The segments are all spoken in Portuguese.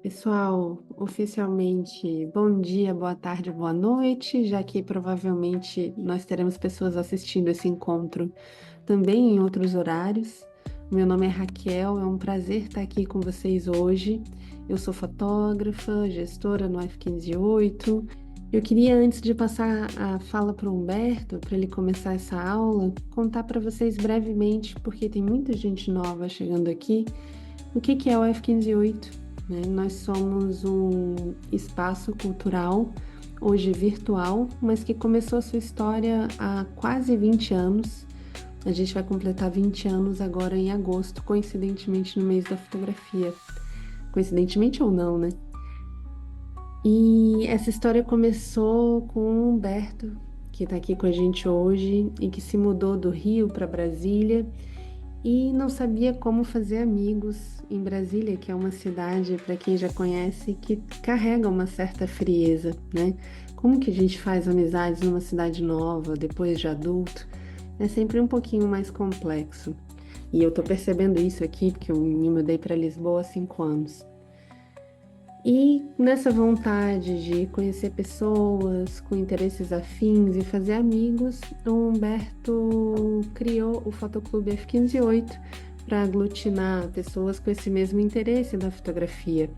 Pessoal, oficialmente, bom dia, boa tarde, boa noite, já que provavelmente nós teremos pessoas assistindo esse encontro também em outros horários. Meu nome é Raquel, é um prazer estar aqui com vocês hoje. Eu sou fotógrafa, gestora no F158. Eu queria, antes de passar a fala para o Humberto, para ele começar essa aula, contar para vocês brevemente, porque tem muita gente nova chegando aqui, o que que é o F158, né? Nós somos um espaço cultural, hoje virtual, mas que começou a sua história há quase 20 anos. A gente vai completar 20 anos agora em agosto, coincidentemente no mês da fotografia. Coincidentemente ou não, né? E essa história começou com o Humberto, que está aqui com a gente hoje e que se mudou do Rio para Brasília e não sabia como fazer amigos em Brasília, que é uma cidade, para quem já conhece, que carrega uma certa frieza, né? Como que a gente faz amizades numa cidade nova, depois de adulto? É sempre um pouquinho mais complexo. E eu tô percebendo isso aqui, porque eu me mudei para Lisboa há 5 anos. E nessa vontade de conhecer pessoas com interesses afins e fazer amigos, o Humberto criou o Fotoclube F158 para aglutinar pessoas com esse mesmo interesse da fotografia.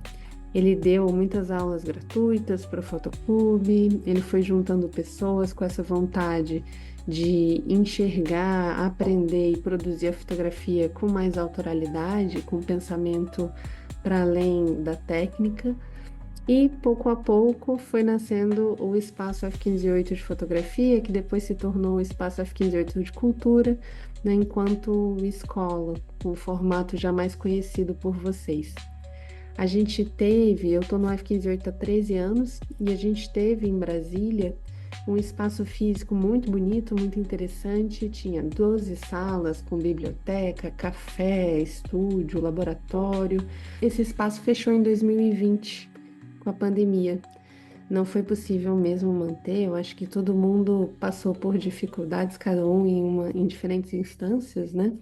Ele deu muitas aulas gratuitas para o Fotoclube, ele foi juntando pessoas com essa vontade de enxergar, aprender e produzir a fotografia com mais autoralidade, com pensamento para além da técnica. E pouco a pouco foi nascendo o Espaço F158 de fotografia, que depois se tornou o Espaço F158 de cultura, né, enquanto escola, com um formato já mais conhecido por vocês. Eu estou no F158 há 13 anos, e a gente teve em Brasília um espaço físico muito bonito, muito interessante. Tinha 12 salas com biblioteca, café, estúdio, laboratório. Esse espaço fechou em 2020 com a pandemia. Não foi possível mesmo manter. Eu acho que todo mundo passou por dificuldades, cada um em diferentes instâncias, né?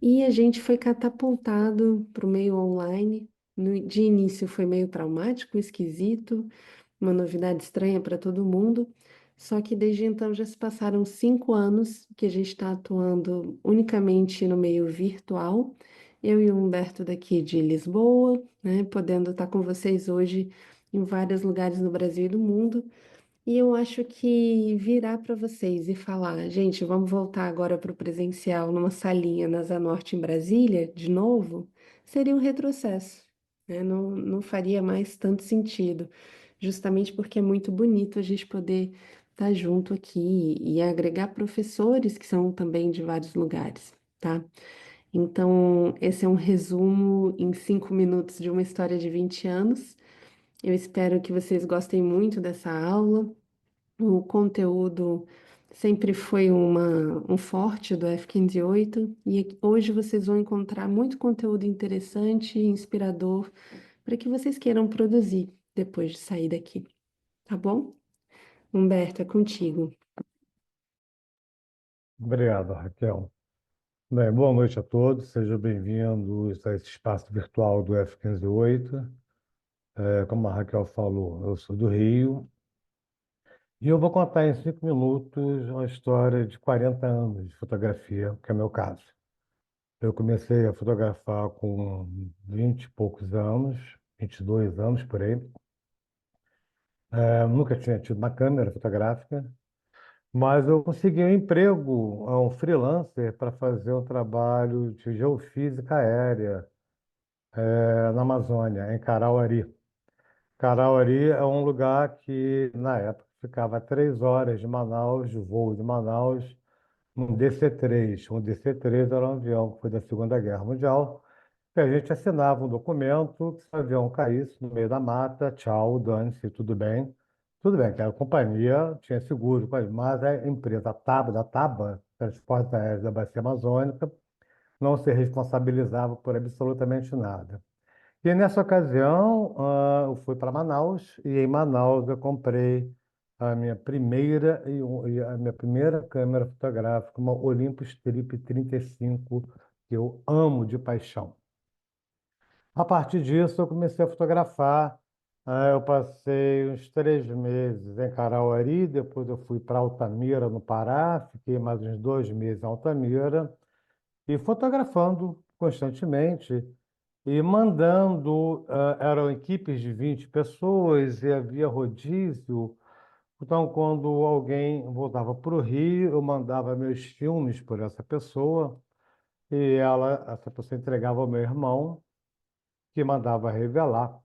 E a gente foi catapultado para o meio online. De início foi meio traumático, esquisito, uma novidade estranha para todo mundo. Só que desde então já se passaram 5 anos que a gente está atuando unicamente no meio virtual. Eu e o Humberto daqui de Lisboa, né, podendo estar com vocês hoje em vários lugares no Brasil e do mundo. E eu acho que virar para vocês e falar, gente, vamos voltar agora para o presencial numa salinha na Zanorte em Brasília, de novo, seria um retrocesso, né? Não faria mais tanto sentido, justamente porque é muito bonito a gente poder estar junto aqui e agregar professores que são também de vários lugares, tá? Então, esse é um resumo em 5 minutos de uma história de 20 anos. Eu espero que vocês gostem muito dessa aula. O conteúdo sempre foi um forte do F158 e hoje vocês vão encontrar muito conteúdo interessante e inspirador para que vocês queiram produzir depois de sair daqui, tá bom? Humberto, é contigo. Obrigado, Raquel. Bem, boa noite a todos, sejam bem-vindos a esse espaço virtual do F158. Como a Raquel falou, eu sou do Rio e eu vou contar em 5 minutos uma história de 40 anos de fotografia, que é o meu caso. Eu comecei a fotografar com 20 e poucos anos, 22 anos por aí. Nunca tinha tido uma câmera fotográfica, mas eu consegui um emprego, um freelancer, para fazer um trabalho de geofísica aérea na Amazônia, em Carauari. Carauari é um lugar que, na época, ficava a 3 horas de Manaus, de voo de Manaus, um DC-3. Um DC-3 era um avião que foi da Segunda Guerra Mundial, que a gente assinava um documento que se o avião caísse no meio da mata, tchau, dane-se, tudo bem. Tudo bem, que a companhia tinha seguro, mas a empresa TABA, da TABA, Transportes Aéreos da Bacia Amazônica, não se responsabilizava por absolutamente nada. E nessa ocasião, eu fui para Manaus e em Manaus eu comprei a minha primeira câmera fotográfica, uma Olympus Trip 35, que eu amo de paixão. A partir disso, eu comecei a fotografar. Eu passei uns 3 meses em Carauari, depois eu fui para Altamira, no Pará, fiquei mais uns 2 meses em Altamira, e fotografando constantemente e mandando. Eram equipes de 20 pessoas e havia rodízio. Então, quando alguém voltava para o Rio, eu mandava meus filmes por essa pessoa e essa pessoa entregava ao meu irmão, que mandava revelar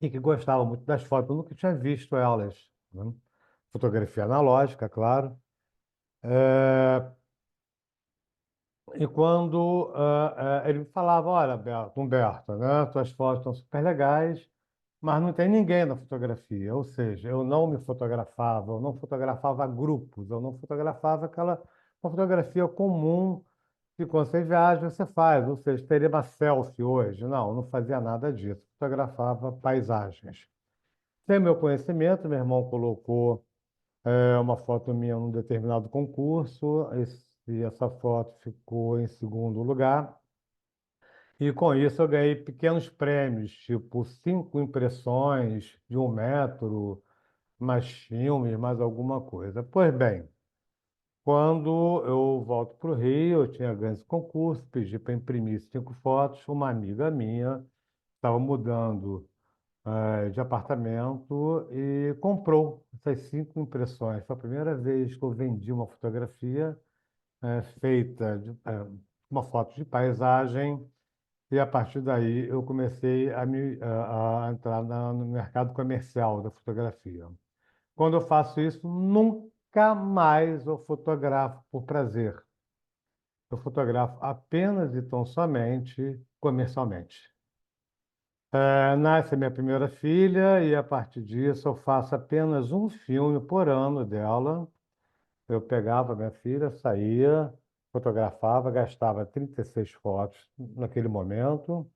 e que gostava muito das fotos. Eu nunca tinha visto elas, né? Fotografia analógica, claro. É, E quando ele me falava, olha, Humberto, né, tuas fotos estão super legais, mas não tem ninguém na fotografia. Ou seja, eu não me fotografava, eu não fotografava grupos, eu não fotografava aquela uma fotografia comum que quando você viaja você faz. Ou seja, teria uma selfie hoje. Não, eu não fazia nada disso. Fotografava paisagens. Sem meu conhecimento, meu irmão colocou uma foto minha num determinado concurso, e essa foto ficou em segundo lugar. E com isso eu ganhei pequenos prêmios, tipo 5 impressões de 1 metro, mais filmes, mais alguma coisa. Pois bem, quando eu volto para o Rio, eu tinha ganho esse concurso, pedi para imprimir 5 fotos. Uma amiga minha estava mudando de apartamento e comprou essas 5 impressões. Foi a primeira vez que eu vendi uma fotografia feita de uma foto de paisagem, e a partir daí eu comecei a entrar no mercado comercial da fotografia. Quando eu faço isso, nunca mais eu fotografo por prazer. Eu fotografo apenas e tão somente comercialmente. Nasce a minha primeira filha e a partir disso eu faço apenas um filme por ano dela. Eu pegava minha filha, saía, fotografava, gastava 36 fotos naquele momento,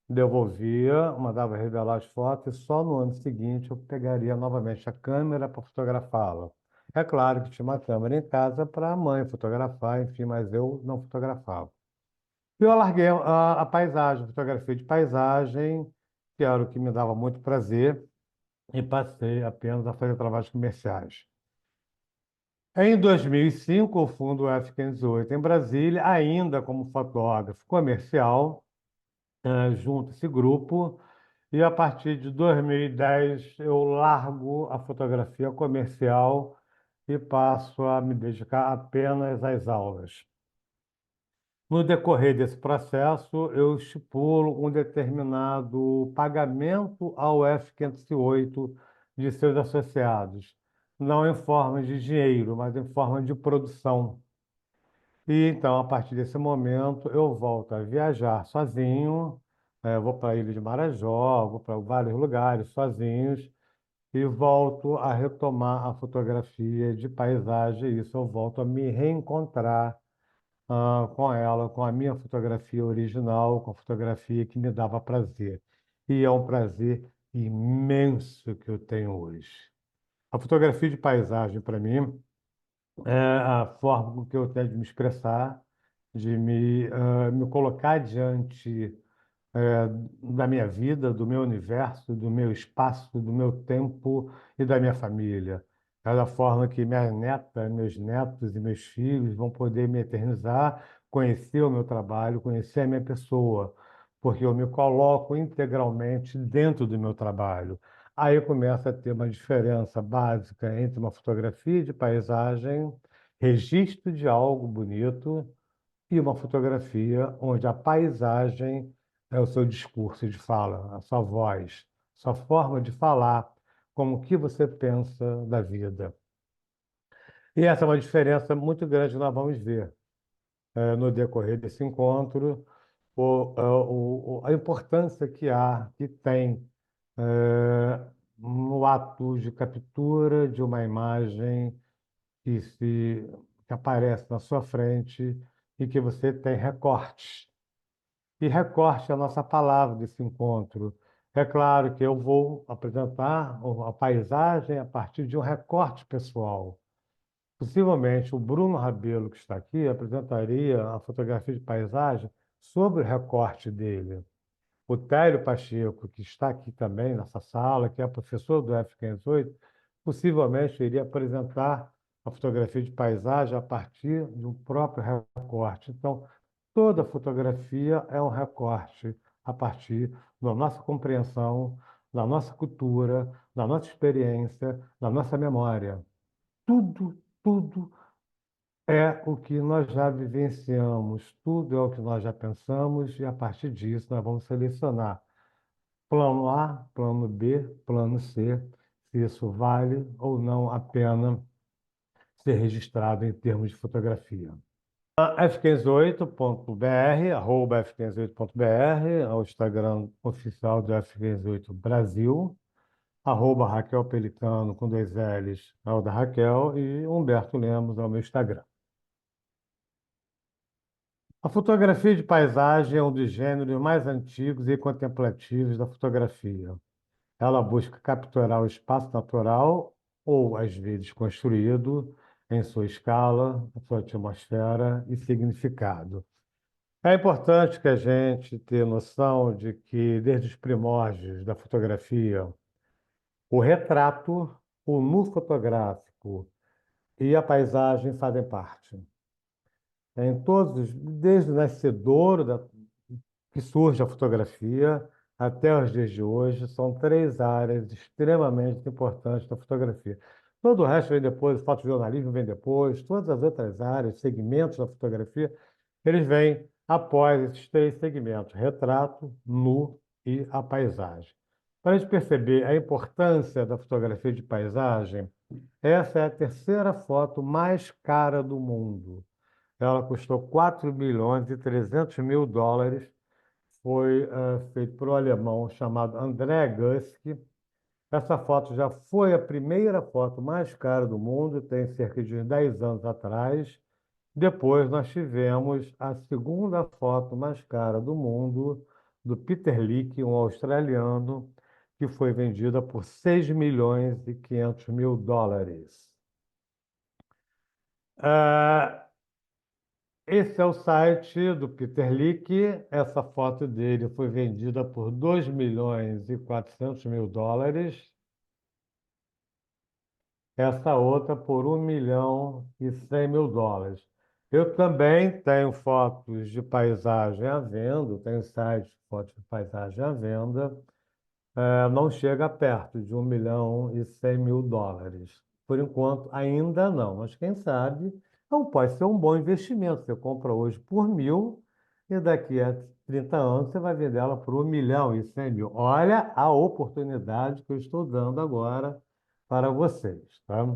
devolvia, mandava revelar as fotos e só no ano seguinte eu pegaria novamente a câmera para fotografá-la. É claro que tinha uma câmera em casa para a mãe fotografar, enfim, mas eu não fotografava. E eu larguei a paisagem, fotografia de paisagem, que era o que me dava muito prazer, e passei apenas a fazer trabalhos comerciais. Em 2005, eu fundo o F508 em Brasília, ainda como fotógrafo comercial, junto a esse grupo, e a partir de 2010 eu largo a fotografia comercial e passo a me dedicar apenas às aulas. No decorrer desse processo, eu estipulo um determinado pagamento ao F508 de seus associados, não em forma de dinheiro, mas em forma de produção. E então, a partir desse momento, eu volto a viajar sozinho, vou para a Ilha de Marajó, vou para vários lugares sozinhos e volto a retomar a fotografia de paisagem. Isso eu volto a me reencontrar com ela, com a minha fotografia original, com a fotografia que me dava prazer. E é um prazer imenso que eu tenho hoje. A fotografia de paisagem, para mim, é a forma com que eu tenho de me expressar, de me colocar diante é, da minha vida, do meu universo, do meu espaço, do meu tempo e da minha família. É da forma que minha neta, meus netos e meus filhos vão poder me eternizar, conhecer o meu trabalho, conhecer a minha pessoa, porque eu me coloco integralmente dentro do meu trabalho. Aí começa a ter uma diferença básica entre uma fotografia de paisagem, registro de algo bonito, e uma fotografia onde a paisagem é o seu discurso de fala, a sua voz, sua forma de falar, como o que você pensa da vida. E essa é uma diferença muito grande que nós vamos ver no decorrer desse encontro, a importância que tem no ato de captura de uma imagem que aparece na sua frente e que você tem recortes. E recorte é a nossa palavra desse encontro. É claro que eu vou apresentar a paisagem a partir de um recorte pessoal. Possivelmente o Bruno Rabelo, que está aqui, apresentaria a fotografia de paisagem sobre o recorte dele. O Télio Pacheco, que está aqui também nessa sala, que é professor do F508, possivelmente iria apresentar a fotografia de paisagem a partir de um próprio recorte. Então, toda fotografia é um recorte a partir da nossa compreensão, da nossa cultura, da nossa experiência, da nossa memória. Tudo é o que nós já vivenciamos, tudo é o que nós já pensamos, e a partir disso nós vamos selecionar plano A, plano B, plano C, se isso vale ou não a pena ser registrado em termos de fotografia. F508.br, arroba F508.br, é o Instagram oficial do F508 Brasil, arroba Raquel Pelicano com dois L's, é o da Raquel, e Humberto Lemos é o meu Instagram. A fotografia de paisagem é um dos gêneros mais antigos e contemplativos da fotografia. Ela busca capturar o espaço natural ou, às vezes, construído em sua escala, sua atmosfera e significado. É importante que a gente tenha noção de que, desde os primórdios da fotografia, o retrato, o nu fotográfico e a paisagem fazem parte. Desde o nascedouro que surge a fotografia até os dias de hoje, são três áreas extremamente importantes da fotografia. Todo o resto vem depois, o fotojornalismo vem depois, todas as outras áreas, segmentos da fotografia, eles vêm após esses três segmentos: retrato, nu e a paisagem. Para a gente perceber a importância da fotografia de paisagem, essa é a terceira foto mais cara do mundo. Ela custou 4 milhões e 300 mil dólares. Foi feito por um alemão chamado André Gusk. Essa foto já foi a primeira foto mais cara do mundo, tem cerca de 10 anos atrás. Depois nós tivemos a segunda foto mais cara do mundo, do Peter Lik, um australiano, que foi vendida por 6 milhões e 500 mil dólares. Ah, Esse é o site do Peter Lik. Essa foto dele foi vendida por 2 milhões e 400 mil dólares. Essa outra por 1 milhão e 100 mil dólares. Eu também tenho fotos de paisagem à venda, tenho site de fotos de paisagem à venda. Não chega perto de 1 milhão e 100 mil dólares. Por enquanto, ainda não, mas quem sabe não pode ser um bom investimento. Você compra hoje por 1.000 e daqui a 30 anos você vai vender ela por 1 milhão e 100 mil. Olha a oportunidade que eu estou dando agora para vocês, tá?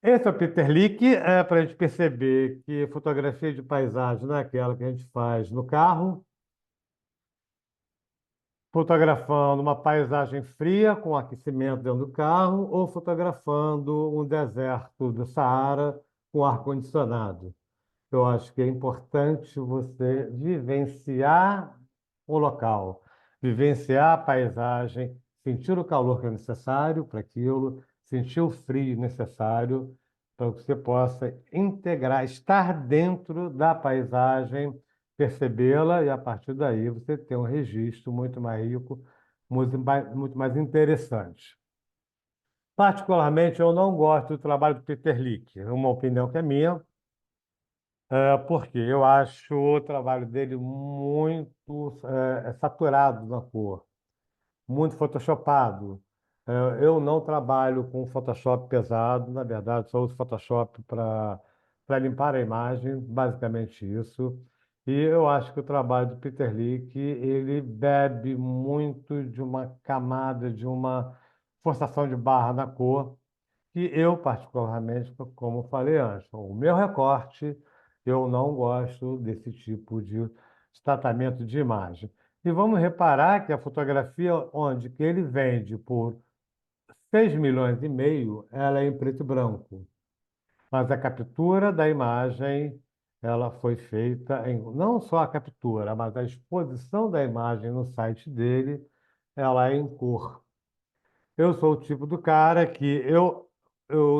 Esse é o Peter Lik, para a gente perceber que fotografia de paisagem não é aquela que a gente faz no carro, fotografando uma paisagem fria com aquecimento dentro do carro ou fotografando um deserto do Saara com ar-condicionado. Eu acho que é importante você vivenciar o local, vivenciar a paisagem, sentir o calor que é necessário para aquilo, sentir o frio necessário para que você possa integrar, estar dentro da paisagem, percebê-la e, a partir daí, você ter um registro muito mais rico, muito mais interessante. Particularmente, eu não gosto do trabalho do Peter Lik, é uma opinião que é minha, porque eu acho o trabalho dele muito saturado na cor, muito photoshopado. Eu não trabalho com Photoshop pesado, na verdade, só uso Photoshop para limpar a imagem, basicamente isso. E eu acho que o trabalho do Peter Lik, ele bebe muito de uma camada, de uma forçação de barra na cor, que eu, particularmente, como falei antes, o meu recorte, eu não gosto desse tipo de tratamento de imagem. E vamos reparar que a fotografia onde que ele vende por 6 milhões e meio, ela é em preto e branco. Mas a captura da imagem, ela foi feita em, não só a captura, mas a exposição da imagem no site dele, ela é em cor. Eu sou o tipo do cara que eu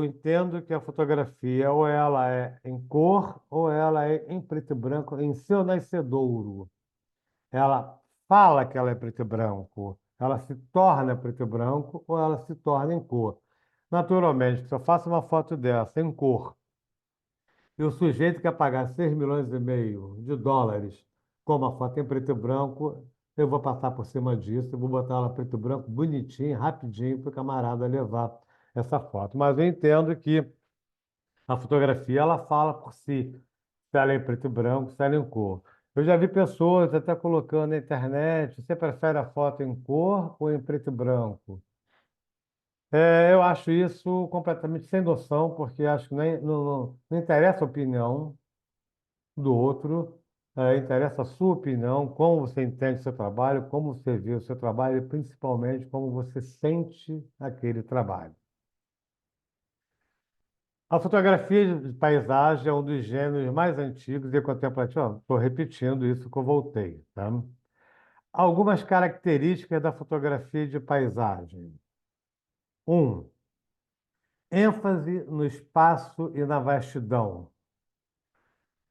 entendo que a fotografia ou ela é em cor ou ela é em preto e branco, em seu nascedouro. Ela fala que ela é preto e branco. Ela se torna preto e branco ou ela se torna em cor. Naturalmente, se eu faço uma foto dessa em cor e o sujeito quer pagar 6,5 milhões de dólares como a foto em preto e branco, eu vou passar por cima disso, eu vou botar ela preto e branco bonitinho, rapidinho, para o camarada levar essa foto. Mas eu entendo que a fotografia ela fala por si, se ela é em preto e branco, se ela é em cor. Eu já vi pessoas até colocando na internet, você prefere a foto em cor ou em preto e branco? Eu acho isso completamente sem noção, porque acho que não interessa a opinião do outro, interessa a sua opinião, como você entende o seu trabalho, como você vê o seu trabalho e principalmente como você sente aquele trabalho. A fotografia de paisagem é um dos gêneros mais antigos e contemplativos. Estou repetindo isso que eu voltei, tá? Algumas características da fotografia de paisagem. Um, ênfase no espaço e na vastidão.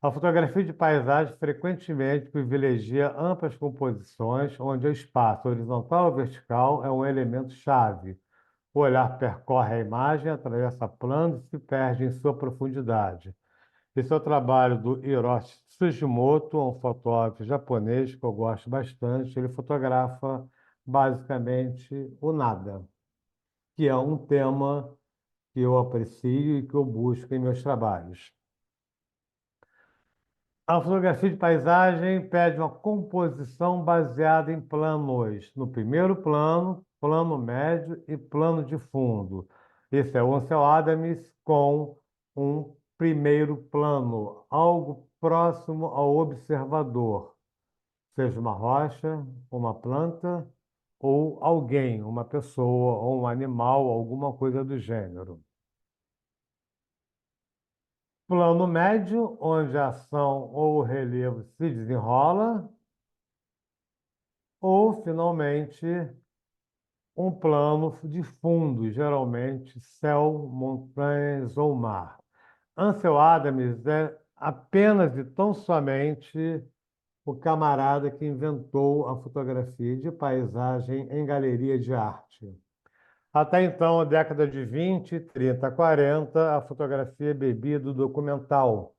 A fotografia de paisagem frequentemente privilegia amplas composições, onde o espaço horizontal ou vertical é um elemento chave. O olhar percorre a imagem, atravessa planos e se perde em sua profundidade. Esse é o trabalho do Hiroshi Sugimoto, um fotógrafo japonês que eu gosto bastante. Ele fotografa basicamente o nada, que é um tema que eu aprecio e que eu busco em meus trabalhos. A fotografia de paisagem pede uma composição baseada em planos. No primeiro plano, plano médio e plano de fundo. Esse é o Ansel Adams com um primeiro plano, algo próximo ao observador, seja uma rocha, uma planta ou alguém, uma pessoa ou um animal, alguma coisa do gênero. Plano médio, onde a ação ou o relevo se desenrola, ou, finalmente, um plano de fundo, geralmente céu, montanhas ou mar. Ansel Adams é apenas e tão somente o camarada que inventou a fotografia de paisagem em galeria de arte. Até então, na década de 20, 30, 40, a fotografia bebia do documental,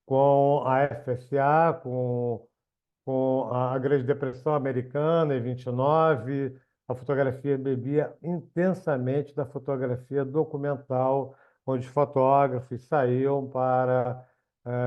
com a FSA, com a Grande Depressão Americana, em 29, a fotografia bebia intensamente da fotografia documental, onde os fotógrafos saíam para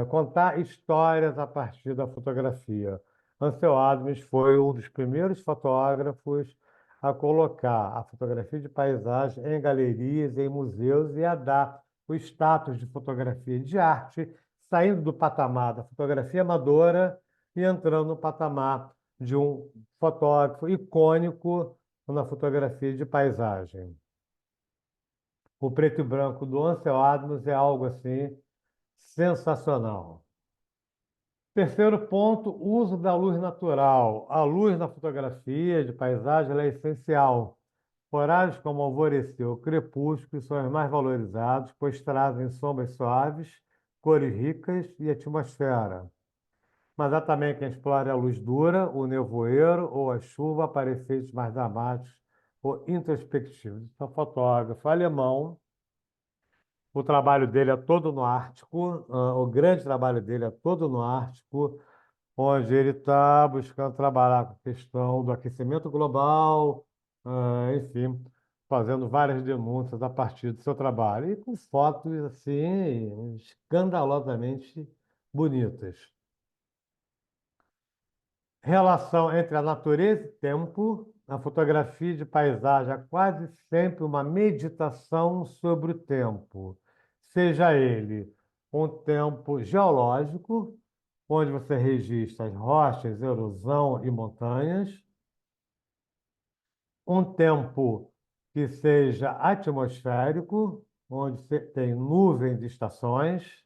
contar histórias a partir da fotografia. Ansel Adams foi um dos primeiros fotógrafos a colocar a fotografia de paisagem em galerias, em museus e a dar o status de fotografia de arte, saindo do patamar da fotografia amadora e entrando no patamar de um fotógrafo icônico na fotografia de paisagem. O preto e branco do Ansel Adams é algo assim sensacional. Terceiro ponto, uso da luz natural. A luz na fotografia de paisagem ela é essencial. Horários como alvorecer ou crepúsculo são os mais valorizados, pois trazem sombras suaves, cores ricas e atmosfera. Mas há também quem explore a luz dura, o nevoeiro ou a chuva para efeitos mais dramáticos ou introspectivos. Esse é um fotógrafo alemão. O trabalho dele é todo no Ártico, o grande trabalho dele é todo no Ártico, onde ele está buscando trabalhar com a questão do aquecimento global, enfim, fazendo várias denúncias a partir do seu trabalho e com fotos assim escandalosamente bonitas. Relação entre a natureza e tempo. A fotografia de paisagem é quase sempre uma meditação sobre o tempo, seja ele um tempo geológico, onde você registra as rochas, erosão e montanhas, um tempo que seja atmosférico, onde você tem nuvens e estações,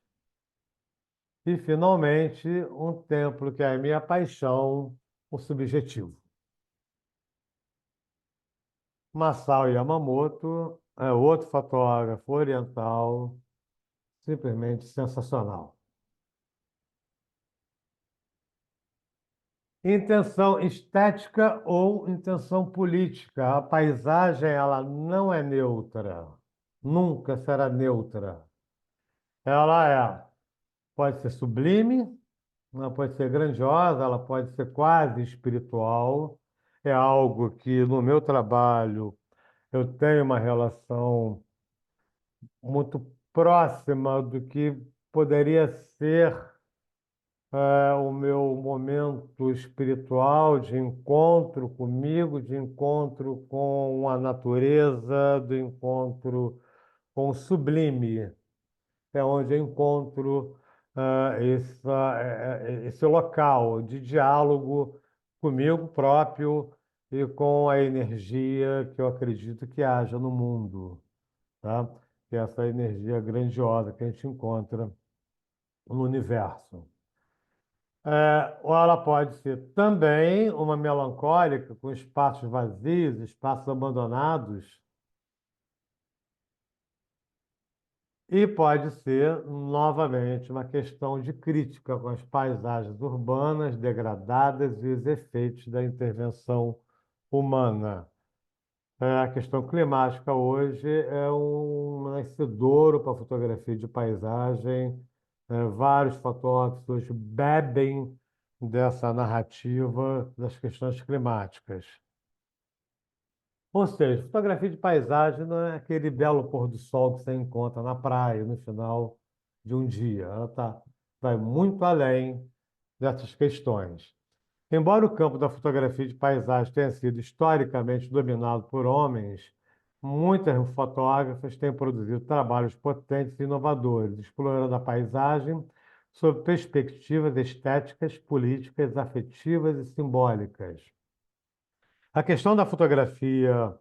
e, finalmente, um tempo que é a minha paixão, o subjetivo. Masao Yamamoto é outro fotógrafo oriental, simplesmente sensacional. Intenção estética ou intenção política. A paisagem, ela não é neutra. Nunca será neutra. Pode ser sublime, ela pode ser grandiosa, ela pode ser quase espiritual. É algo que no meu trabalho eu tenho uma relação muito próxima do que poderia ser o meu momento espiritual de encontro comigo, de encontro com a natureza, do encontro com o sublime. É onde eu encontro esse local de diálogo comigo próprio e com a energia que eu acredito que haja no mundo, tá? Que é essa energia grandiosa que a gente encontra no universo. Ou ela pode ser também uma melancólica, com espaços vazios, espaços abandonados, e pode ser, novamente, uma questão de crítica com as paisagens urbanas degradadas e os efeitos da intervenção humana. A questão climática hoje é um nascedouro para a fotografia de paisagem. Vários fotógrafos hoje bebem dessa narrativa das questões climáticas. Ou seja, fotografia de paisagem não é aquele belo pôr do sol que você encontra na praia no final de um dia. Vai muito além dessas questões. Embora o campo da fotografia de paisagem tenha sido historicamente dominado por homens, muitas fotógrafas têm produzido trabalhos potentes e inovadores, explorando a paisagem sob perspectivas estéticas, políticas, afetivas e simbólicas. A questão da fotografia,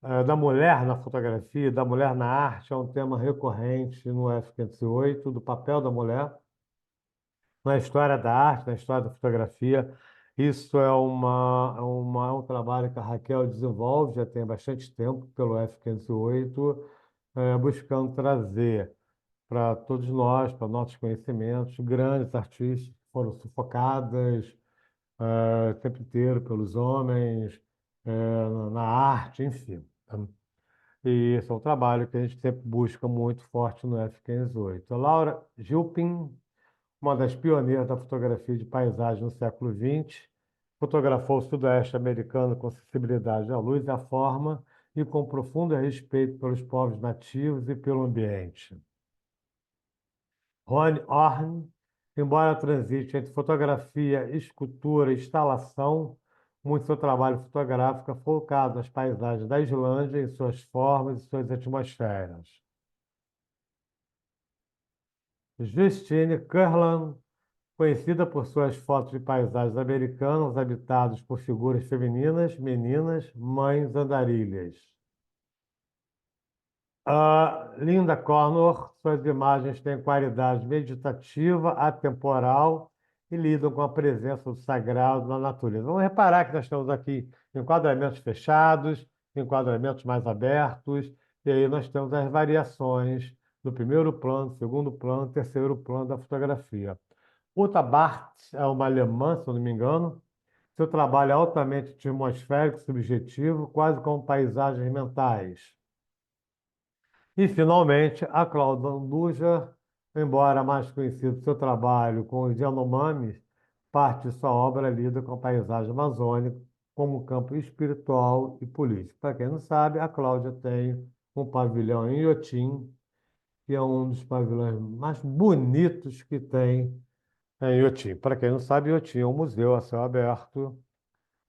da mulher na fotografia, da mulher na arte, é um tema recorrente no F508, do papel da mulher na história da arte, na história da fotografia. Isso é um trabalho que a Raquel desenvolve já tem bastante tempo pelo F508, buscando trazer para todos nós, para nossos conhecimentos, grandes artistas que foram sufocadas o tempo inteiro pelos homens, na arte, enfim. E esse é um trabalho que a gente sempre busca muito forte no F508. A Laura Gilpin, uma das pioneiras da fotografia de paisagem no século XX, fotografou o sudoeste americano com sensibilidade à luz e à forma e com profundo respeito pelos povos nativos e pelo ambiente. Ron Orn, embora transite entre fotografia, escultura e instalação, muito seu trabalho fotográfico é focado nas paisagens da Islândia, em suas formas e suas atmosferas. Justine Kurland, conhecida por suas fotos de paisagens americanas habitados por figuras femininas, meninas, mães andarilhas. A Linda Connor, suas imagens têm qualidade meditativa, atemporal e lidam com a presença do sagrado na natureza. Vamos reparar que nós temos aqui enquadramentos fechados, enquadramentos mais abertos, e aí nós temos as variações do primeiro plano, segundo plano, terceiro plano da fotografia. Uta Barth é uma alemã, se eu não me engano. Seu trabalho é altamente atmosférico, subjetivo, quase como paisagens mentais. E, finalmente, a Cláudia Anduja, embora mais conhecido por seu trabalho com os Yanomamis, parte de sua obra lida com a paisagem amazônica como um campo espiritual e político. Para quem não sabe, a Cláudia tem um pavilhão em Inhotim, que é um dos pavilhões mais bonitos que tem em Inhotim. Para quem não sabe, Inhotim é um museu a céu aberto,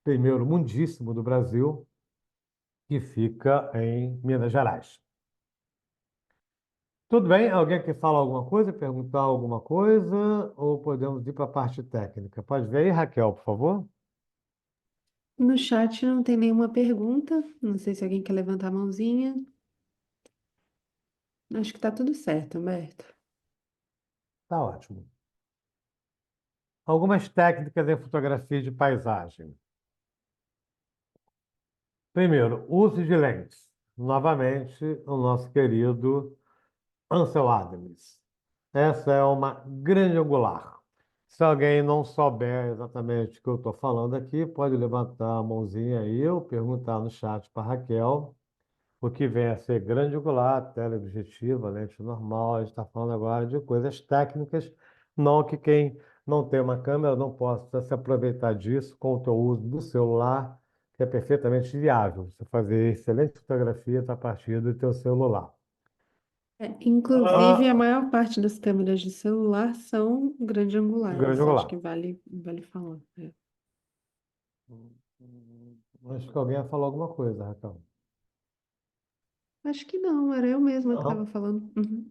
primeiro mundíssimo do Brasil, que fica em Minas Gerais. Tudo bem? Alguém quer falar alguma coisa, perguntar alguma coisa, ou podemos ir para a parte técnica? Pode ver aí, Raquel, por favor? No chat não tem nenhuma pergunta. Não sei se alguém quer levantar a mãozinha. Acho que tá tudo certo, Humberto. Tá ótimo. Algumas técnicas em fotografia de paisagem. Primeiro, uso de lentes. Novamente, o nosso querido Ansel Adams. Essa é uma grande angular. Se alguém não souber exatamente o que eu estou falando aqui, pode levantar a mãozinha aí ou perguntar no chat para Raquel. O que vem a ser grande angular, teleobjetiva, lente normal. A gente está falando agora de coisas técnicas, não que quem não tem uma câmera não possa se aproveitar disso com o teu uso do celular, que é perfeitamente viável. Você fazer excelentes fotografias a partir do teu celular. Inclusive, a Ah, maior parte das câmeras de celular são grande grande angulares. Acho angular. que vale falar. É. Acho que alguém falou alguma coisa, Raquel. Acho que não, era eu mesma que estava Não. falando. Uhum.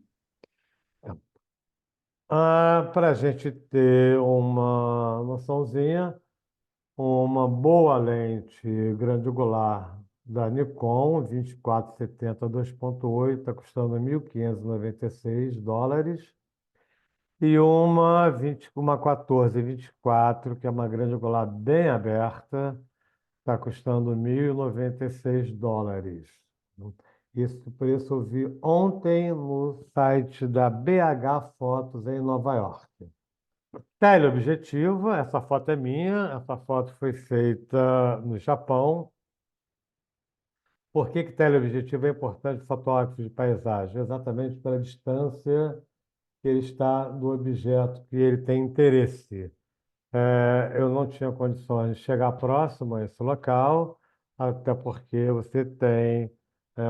Para a gente ter uma noçãozinha, uma boa lente grande angular da Nikon 2470 2.8 está custando US$ 1.596. E uma 1424, que é uma grande angular bem aberta, está custando US$ 1.096. Esse preço eu vi ontem no site da BH Fotos em Nova York. Teleobjetiva, essa foto é minha, essa foto foi feita no Japão. Por que que teleobjetivo é importante para fotógrafos de paisagem? Exatamente pela distância que ele está do objeto que ele tem interesse. Eu não tinha condições de chegar próximo a esse local, até porque você tem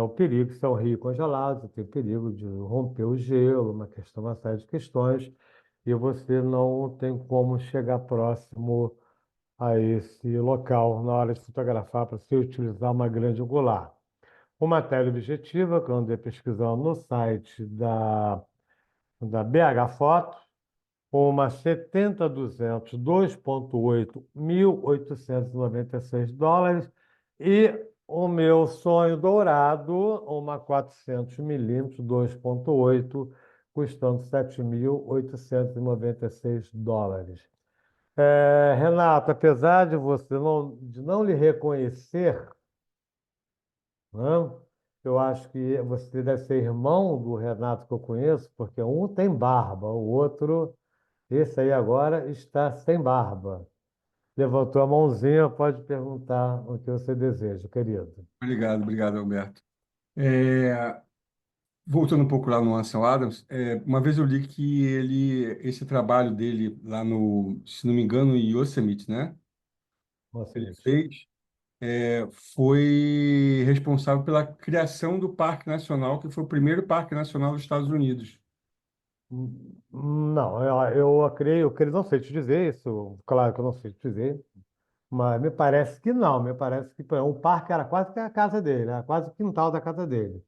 o perigo, se é um rio congelado, você tem o perigo de romper o gelo, uma série de questões, e você não tem como chegar próximo a esse local na hora de fotografar para se utilizar uma grande angular. Uma teleobjetiva, que eu andei pesquisando no site da BH Fotos, uma 70-200 2.8, US$ 1.896. E o meu sonho dourado, uma 400 mm 2.8, custando US$ 7.896. Renato, apesar de de não lhe reconhecer, né, eu acho que você deve ser irmão do Renato que eu conheço, porque um tem barba, o outro, esse aí agora, está sem barba. Levantou a mãozinha, pode perguntar o que você deseja, querido. Obrigado, obrigado, Alberto. É, voltando um pouco lá no Ansel Adams, uma vez eu li que esse trabalho dele lá no, se não me engano, em Yosemite, né? Nossa, Ele gente. fez, foi responsável pela criação do Parque Nacional, que foi o primeiro Parque Nacional dos Estados Unidos. Não, eu creio, não sei te dizer isso, claro que eu não sei te dizer, mas me parece que não, me parece que pô, o parque era quase que a casa dele, era quase o quintal da casa dele.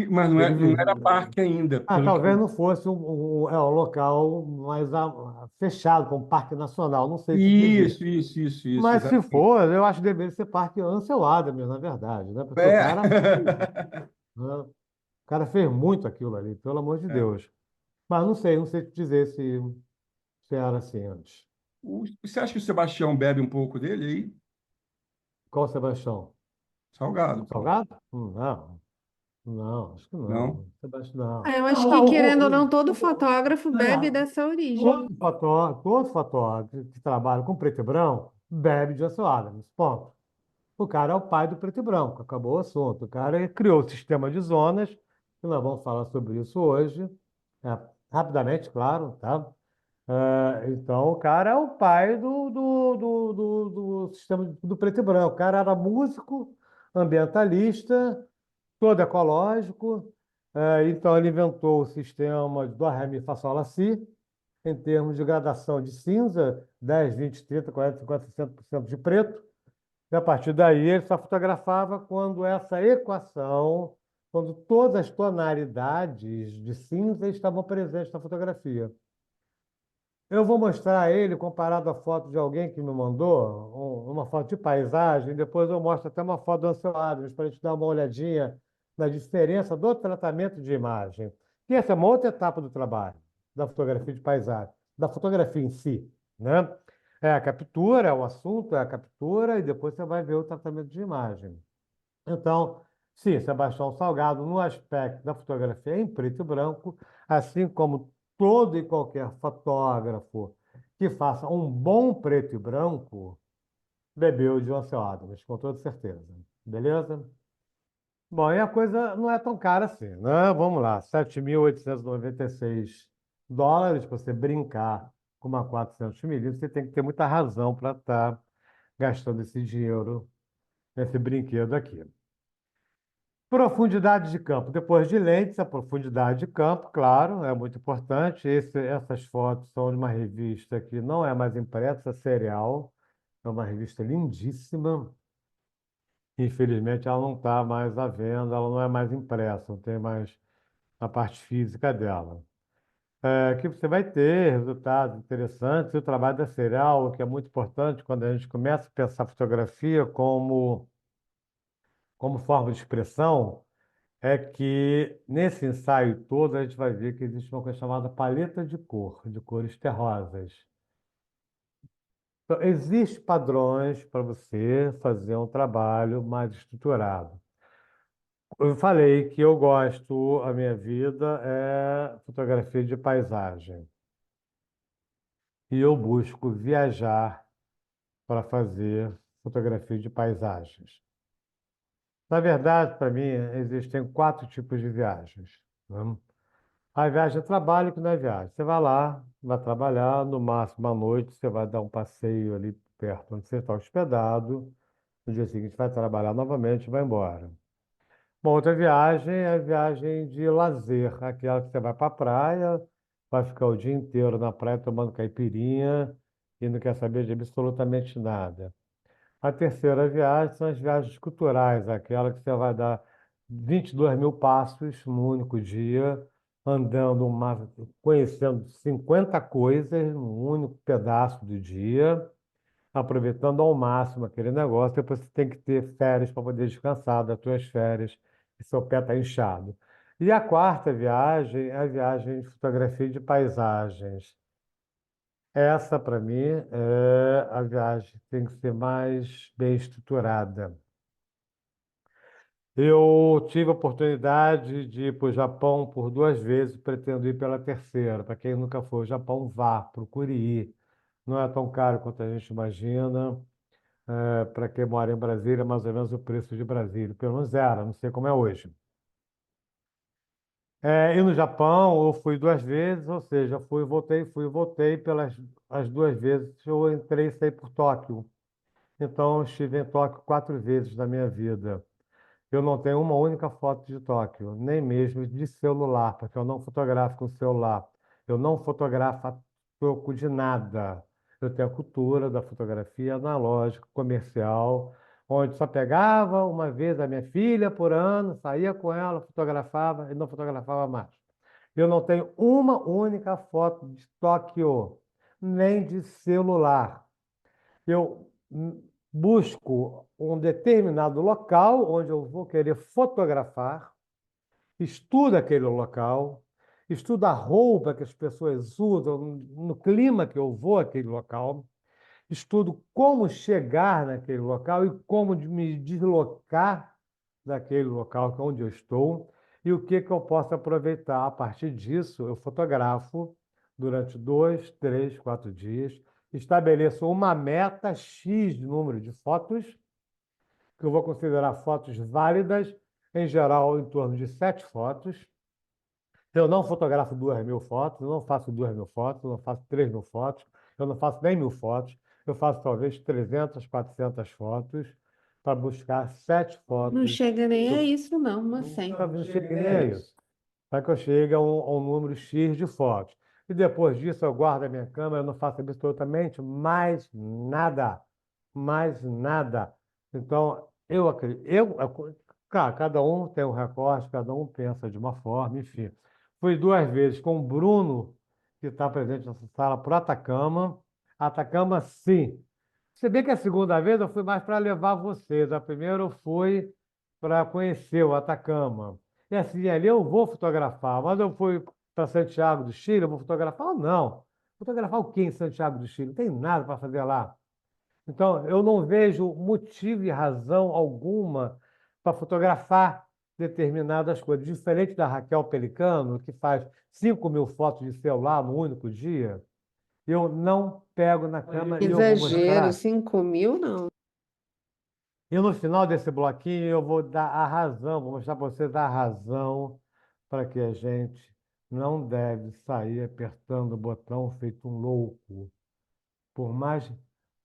Mas Ele não era vivia. parque ainda, Ah, pelo que talvez não fosse um local mais fechado, como Parque Nacional, não sei te dizer. Isso, Mas se exatamente. for, eu acho que deveria ser Parque Ansel Adams, na verdade, né? Porque o É. cara fez, né? O cara fez muito aquilo ali, pelo amor de É. Deus. Mas não sei te dizer se era assim antes. Você acha que o Sebastião bebe um pouco dele aí? Qual Sebastião? Salgado, pô. Salgado? Não, não, acho que Não? não. Sebastião, Eu acho não. que, Não, querendo ou não, todo fotógrafo bebe não. dessa origem. Todo fotógrafo que trabalha com preto e branco bebe de Ansel Adams. Ponto. O cara é o pai do preto e branco, acabou o assunto. O cara criou o sistema de zonas, e nós vamos falar sobre isso hoje, rapidamente, claro, tá? Então, o cara é o pai do sistema do preto e branco. O cara era músico, ambientalista, todo ecológico. Então, ele inventou o sistema de Dó, Ré, Mi, Fá, Sol, Lá, Si, em termos de gradação de cinza, 10, 20, 30, 40, 50, 60% de preto. E a partir daí ele só fotografava quando essa equação, quando todas as tonalidades de cinza estavam presentes na fotografia. Eu vou mostrar a ele comparado à foto de alguém que me mandou, uma foto de paisagem, depois eu mostro até uma foto do Ansel Adams para a gente dar uma olhadinha na diferença do tratamento de imagem. Que essa é uma outra etapa do trabalho, da fotografia de paisagem, da fotografia em si, né? É a captura, é o assunto, é a captura, e depois você vai ver o tratamento de imagem. Então, sim, Sebastião Salgado, no aspecto da fotografia em preto e branco, assim como todo e qualquer fotógrafo que faça um bom preto e branco, bebeu de Ansel Adams, com toda certeza. Beleza? Bom, e a coisa não é tão cara assim, né? Vamos lá, 7.896 dólares para você brincar com uma 400 milímetros, você tem que ter muita razão para estar gastando esse dinheiro nesse brinquedo aqui. Profundidade de campo. Depois de lentes, a profundidade de campo, claro, é muito importante. Essas fotos são de uma revista que não é mais impressa, serial. É uma revista lindíssima. Infelizmente, ela não está mais à venda, ela não é mais impressa, não tem mais a parte física dela. Que você vai ter resultados interessantes. E o trabalho da serial, o que é muito importante quando a gente começa a pensar fotografia como forma de expressão, é que nesse ensaio todo a gente vai ver que existe uma coisa chamada paleta de cores terrosas. Então, existem padrões para você fazer um trabalho mais estruturado. Eu falei que eu gosto, a minha vida é fotografia de paisagem. E eu busco viajar para fazer fotografia de paisagens. Na verdade, para mim, existem 4 tipos de viagens, né? A viagem é trabalho, que não é viagem. Você vai lá, vai trabalhar, no máximo à noite, você vai dar um passeio ali perto onde você está hospedado. No dia seguinte, vai trabalhar novamente e vai embora. Uma outra viagem é a viagem de lazer, aquela que você vai para a praia, vai ficar o dia inteiro na praia tomando caipirinha e não quer saber de absolutamente nada. A terceira viagem são as viagens culturais, aquela que você vai dar 22 mil passos num único dia, andando, conhecendo 50 coisas num único pedaço do dia, aproveitando ao máximo aquele negócio. Depois você tem que ter férias para poder descansar das suas férias, e seu pé está inchado. E a quarta viagem é a viagem de fotografia de paisagens. Essa, para mim, é a viagem que tem que ser mais bem estruturada. Eu tive a oportunidade de ir para o Japão por 2 vezes, pretendo ir pela terceira. Para quem nunca foi ao Japão, vá, procure ir. Não é tão caro quanto a gente imagina. Para quem mora em Brasília, é mais ou menos o preço de Brasília. Pelo menos era, não sei como é hoje. E no Japão, eu fui 2 vezes, ou seja, fui e voltei pelas as 2 vezes. Eu entrei e saí por Tóquio. Então, eu estive em Tóquio 4 vezes na minha vida. Eu não tenho uma única foto de Tóquio, nem mesmo de celular, porque eu não fotografo com celular. Eu não fotografo a troco de nada. Eu tenho a cultura da fotografia analógica, comercial, onde só pegava uma vez a minha filha por ano, saía com ela, fotografava e não fotografava mais. Eu não tenho uma única foto de Tóquio, nem de celular. Eu busco um determinado local onde eu vou querer fotografar, estudo aquele local, estudo a roupa que as pessoas usam, no clima que eu vou àquele local, estudo como chegar naquele local e como me deslocar daquele local que é onde eu estou e o que eu posso aproveitar. A partir disso, eu fotografo durante 2, 3, 4 dias, estabeleço uma meta X de número de fotos, que eu vou considerar fotos válidas, em geral, em torno de 7 fotos. Eu não fotografo 2.000 fotos, eu não faço 2.000 fotos, eu não faço 3.000 fotos, eu não faço nem 1.000 fotos, eu faço talvez 300, 400 fotos para buscar sete Não fotos. chega nem a Eu isso, não, mas nunca 100. não cheguei nem a isso. Para que eu chegue a um número X de fotos. E depois disso eu guardo a minha câmera, eu não faço absolutamente mais nada. Mais nada. Então, eu acredito. Claro, cada um tem um recorte, cada um pensa de uma forma, enfim. Fui 2 vezes com o Bruno, que está presente nessa sala, para o Atacama. Atacama, sim. Se bem que a segunda vez eu fui mais para levar vocês. A primeira eu fui para conhecer o Atacama. E assim, ali eu vou fotografar, mas eu fui para Santiago do Chile, eu vou fotografar? Não. Fotografar o quê em Santiago do Chile? Não tem nada para fazer lá. Então, eu não vejo motivo e razão alguma para fotografar determinadas coisas. Diferente da Raquel Pelicano, que faz 5.000 fotos de celular no único dia, Eu não pego na câmera e eu vou Exagero, mostrar. 5.000 não. E no final desse bloquinho eu vou dar a razão, vou mostrar para você dar a razão para que a gente não deve sair apertando o botão feito um louco. Por mais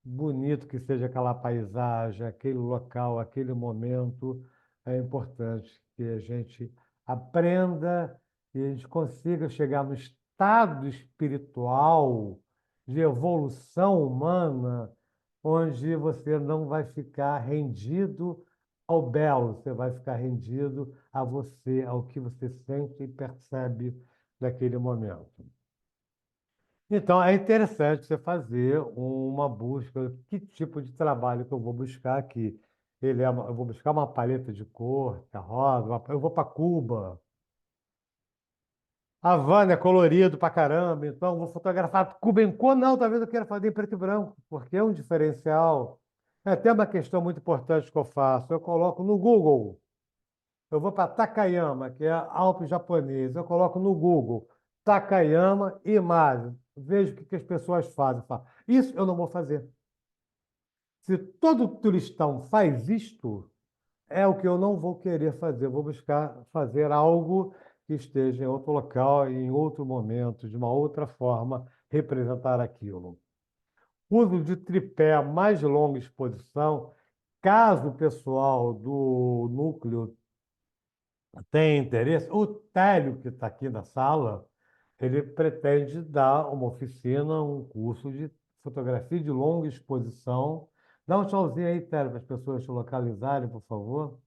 bonito que seja aquela paisagem, aquele local, aquele momento, é importante que a gente aprenda e a gente consiga chegar no estado espiritual de evolução humana, onde você não vai ficar rendido ao belo, você vai ficar rendido a você, ao que você sente e percebe naquele momento. Então, é interessante você fazer uma busca. Que tipo de trabalho que eu vou buscar aqui? Eu vou buscar uma paleta de cor, que é rosa, eu vou para Cuba. Havana é colorido pra caramba, então eu vou fotografar Cuba em cor. Não, talvez eu queira fazer em preto e branco, porque é um diferencial. É até uma questão muito importante que eu faço. Eu coloco no Google. Eu vou para Takayama, que é Alpe japonês. Eu coloco no Google Takayama imagem. Vejo o que as pessoas fazem. Falo, isso eu não vou fazer. Se todo turistão faz isto, é o que eu não vou querer fazer. Eu vou buscar fazer algo que esteja em outro local, em outro momento, de uma outra forma, representar aquilo. Uso de tripé, mais longa exposição. Caso o pessoal do núcleo tem interesse. O Télio, que está aqui na sala, ele pretende dar uma oficina, um curso de fotografia de longa exposição. Dá um tchauzinho aí, Télio, para as pessoas te localizarem, por favor.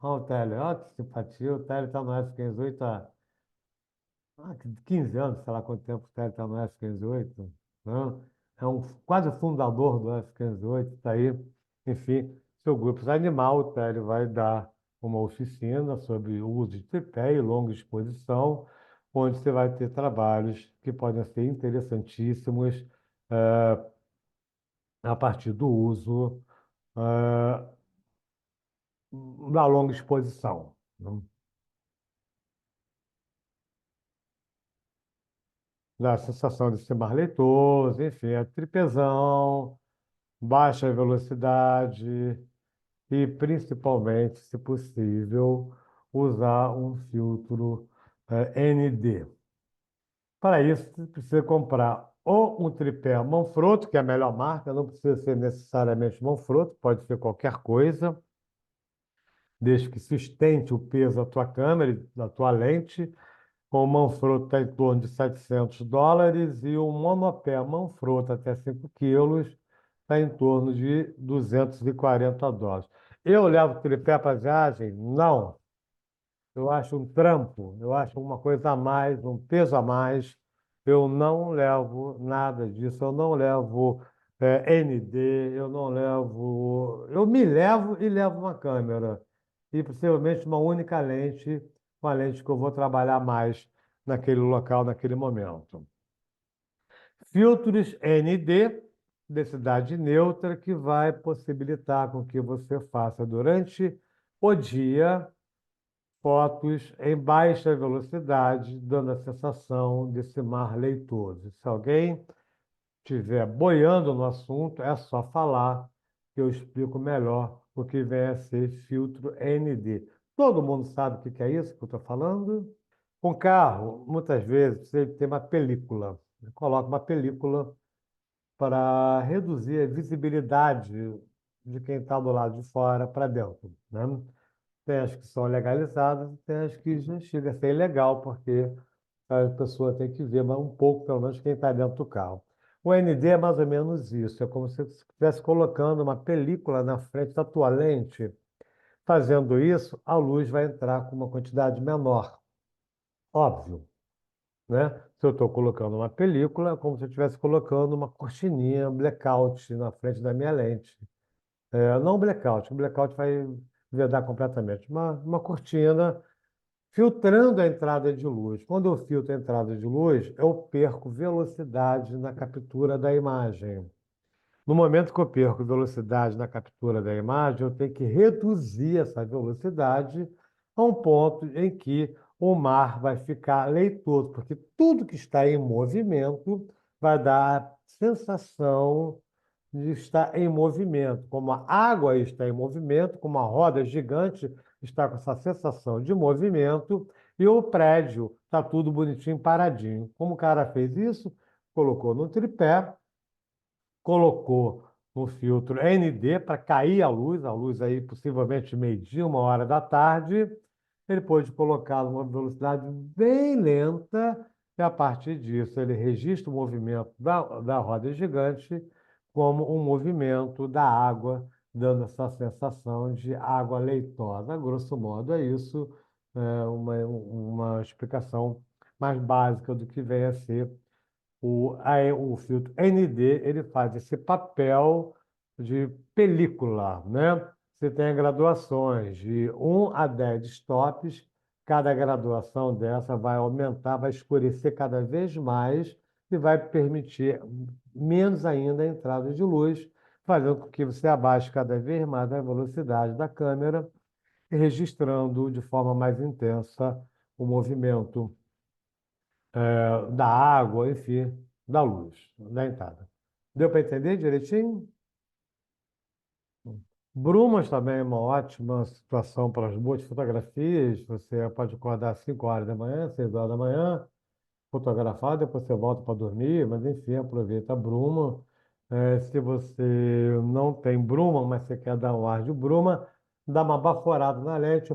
Olha o Télio, olha que simpatia. O Télio está no F508 há 15 anos, sei lá quanto tempo o Télio está no F508. Né? É um quase fundador do F508, está aí. Enfim, seu grupo animal, o Télio vai dar uma oficina sobre o uso de tripé e longa exposição, onde você vai ter trabalhos que podem ser interessantíssimos a partir do uso eh, da longa exposição. Né? Da sensação de ser mais leitoso, enfim, é tripezão, baixa velocidade e, principalmente, se possível, usar um filtro ND. Para isso, você precisa comprar ou um tripé Manfrotto, que é a melhor marca, não precisa ser necessariamente Manfrotto, pode ser qualquer coisa, desde que sustente o peso da tua câmera, e da tua lente. O Manfrotto está em torno de US$ 700 e o monopé Manfrotto até 5 quilos está em torno de US$ 240. Eu levo tripé para viagem? Não. Eu acho um trampo, eu acho uma coisa a mais, um peso a mais. Eu não levo nada disso, eu não levo ND, eu não levo. Eu me levo e levo uma câmera. E possivelmente uma única lente, uma lente que eu vou trabalhar mais naquele local, naquele momento. Filtros ND, densidade neutra, que vai possibilitar com que você faça durante o dia fotos em baixa velocidade, dando a sensação desse mar leitoso. Se alguém estiver boiando no assunto, é só falar que eu explico melhor o que vem a ser filtro ND. Todo mundo sabe o que é isso que eu estou falando? Com carro, muitas vezes, você tem uma película. Coloca uma película para reduzir a visibilidade de quem está do lado de fora para dentro, né? Tem as que são legalizadas, tem as que já chega a ser ilegal, porque a pessoa tem que ver mas um pouco, pelo menos, quem está dentro do carro. O ND é mais ou menos isso, é como se você estivesse colocando uma película na frente da tua lente. Fazendo isso, a luz vai entrar com uma quantidade menor. Óbvio, né? Se eu estou colocando uma película, é como se eu estivesse colocando uma cortininha blackout na frente da minha lente. Não blackout, o blackout vai vedar completamente. Uma cortina filtrando a entrada de luz. Quando eu filtro a entrada de luz, eu perco velocidade na captura da imagem. No momento que eu perco velocidade na captura da imagem, eu tenho que reduzir essa velocidade a um ponto em que o mar vai ficar leitoso, porque tudo que está em movimento vai dar a sensação de estar em movimento. Como a água está em movimento, como a roda gigante está com essa sensação de movimento, e o prédio está tudo bonitinho, paradinho. Como o cara fez isso? Colocou no tripé, colocou no filtro ND para cair a luz aí possivelmente meio-dia, 1 hora da tarde. Ele pôde colocar numa velocidade bem lenta, e a partir disso ele registra o movimento da roda gigante como um movimento da água, dando essa sensação de água leitosa. Grosso modo, é isso, uma explicação mais básica do que vem a ser o filtro ND. Ele faz esse papel de película, né? Você tem graduações de 1 a 10 stops. Cada graduação dessa vai aumentar, vai escurecer cada vez mais e vai permitir menos ainda a entrada de luz, fazendo com que você abaixe cada vez mais a velocidade da câmera e registrando de forma mais intensa o movimento da água, enfim, da luz, da entrada. Deu para entender direitinho? Brumas também é uma ótima situação para as boas fotografias. Você pode acordar às 5 horas da manhã, 6 horas da manhã, fotografar, depois você volta para dormir, mas enfim, aproveita a bruma. Se você não tem bruma, mas você quer dar um ar de bruma, dá uma baforada na lente,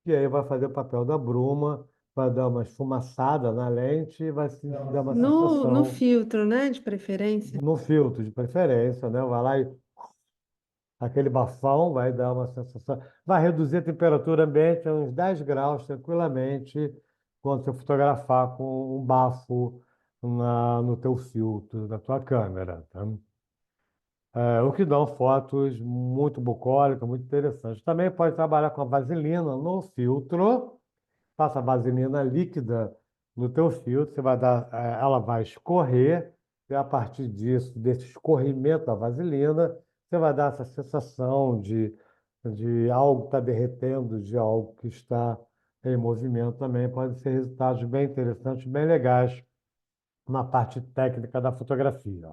e aí vai fazer o papel da bruma, vai dar uma esfumaçada na lente e vai se dar uma No sensação filtro, né? De preferência. no filtro de preferência, né? Vai lá e aquele bafão vai dar uma sensação, vai reduzir a temperatura ambiente a uns 10 graus tranquilamente quando você fotografar com um bafo no teu filtro, da tua câmera, tá? O que dão fotos muito bucólicas, muito interessantes. Também pode trabalhar com a vaselina no filtro. Passa a vaselina líquida no teu filtro, você vai dar, ela vai escorrer, e a partir disso, desse escorrimento da vaselina, você vai dar essa sensação de algo que está derretendo, de algo que está em movimento também. Podem ser resultados bem interessantes, bem legais na parte técnica da fotografia.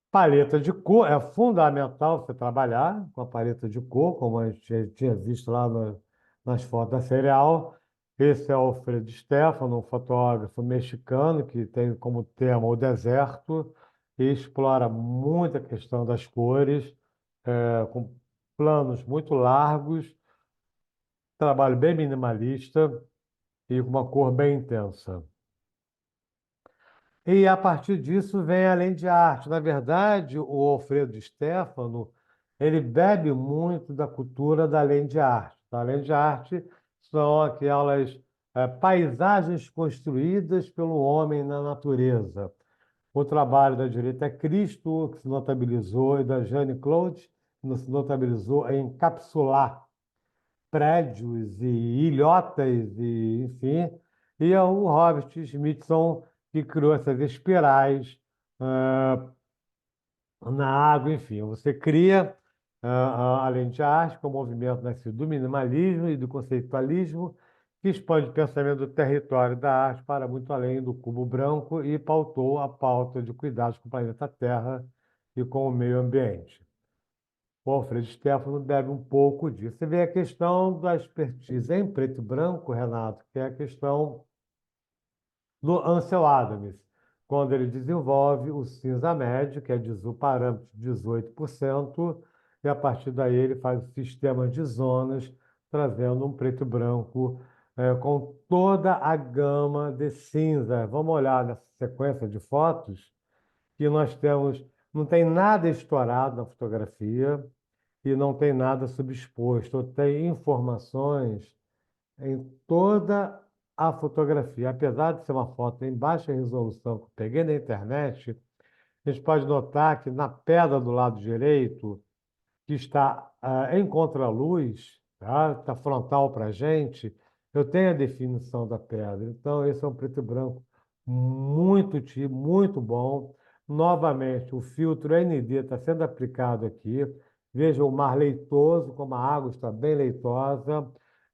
Paleta de cor, é fundamental você trabalhar com a paleta de cor, como a gente já tinha visto lá nas fotos da Serial. Esse é o Alfredo Stefano, um fotógrafo mexicano que tem como tema o deserto e explora muito a questão das cores, com planos muito largos, trabalho bem minimalista e com uma cor bem intensa. E a partir disso vem além de arte. Na verdade, o Alfredo Stefano, ele bebe muito da cultura da além de arte. A além de arte são aquelas paisagens construídas pelo homem na natureza. O trabalho da direita é Cristo, que se notabilizou, e da Jeanne Claude, que se notabilizou em encapsular prédios e ilhotas, e, enfim. E é o Robert Smithson que criou essas espirais ah, na água, enfim. Você cria, além de arte, com o movimento nascido do minimalismo e do conceitualismo, que expande o pensamento do território da arte para muito além do cubo branco e pautou a pauta de cuidados com o planeta Terra e com o meio ambiente. O Alfredo Stefano bebe um pouco disso. Você vê a questão da expertise em preto e branco, Renato, que é a questão do Ansel Adams, quando ele desenvolve o cinza médio, que é o parâmetro de 18%, e a partir daí ele faz o sistema de zonas, trazendo um preto e branco com toda a gama de cinza. Vamos olhar nessa sequência de fotos, que nós temos, não tem nada estourado na fotografia, e não tem nada subexposto, tem informações em toda a fotografia. Apesar de ser uma foto em baixa resolução que eu peguei na internet, a gente pode notar que na pedra do lado direito, que está em contraluz, tá? Está frontal para a gente, eu tenho a definição da pedra. Então, esse é um preto e branco muito bom. Novamente, o filtro ND está sendo aplicado aqui. Veja o mar leitoso, como a água está bem leitosa.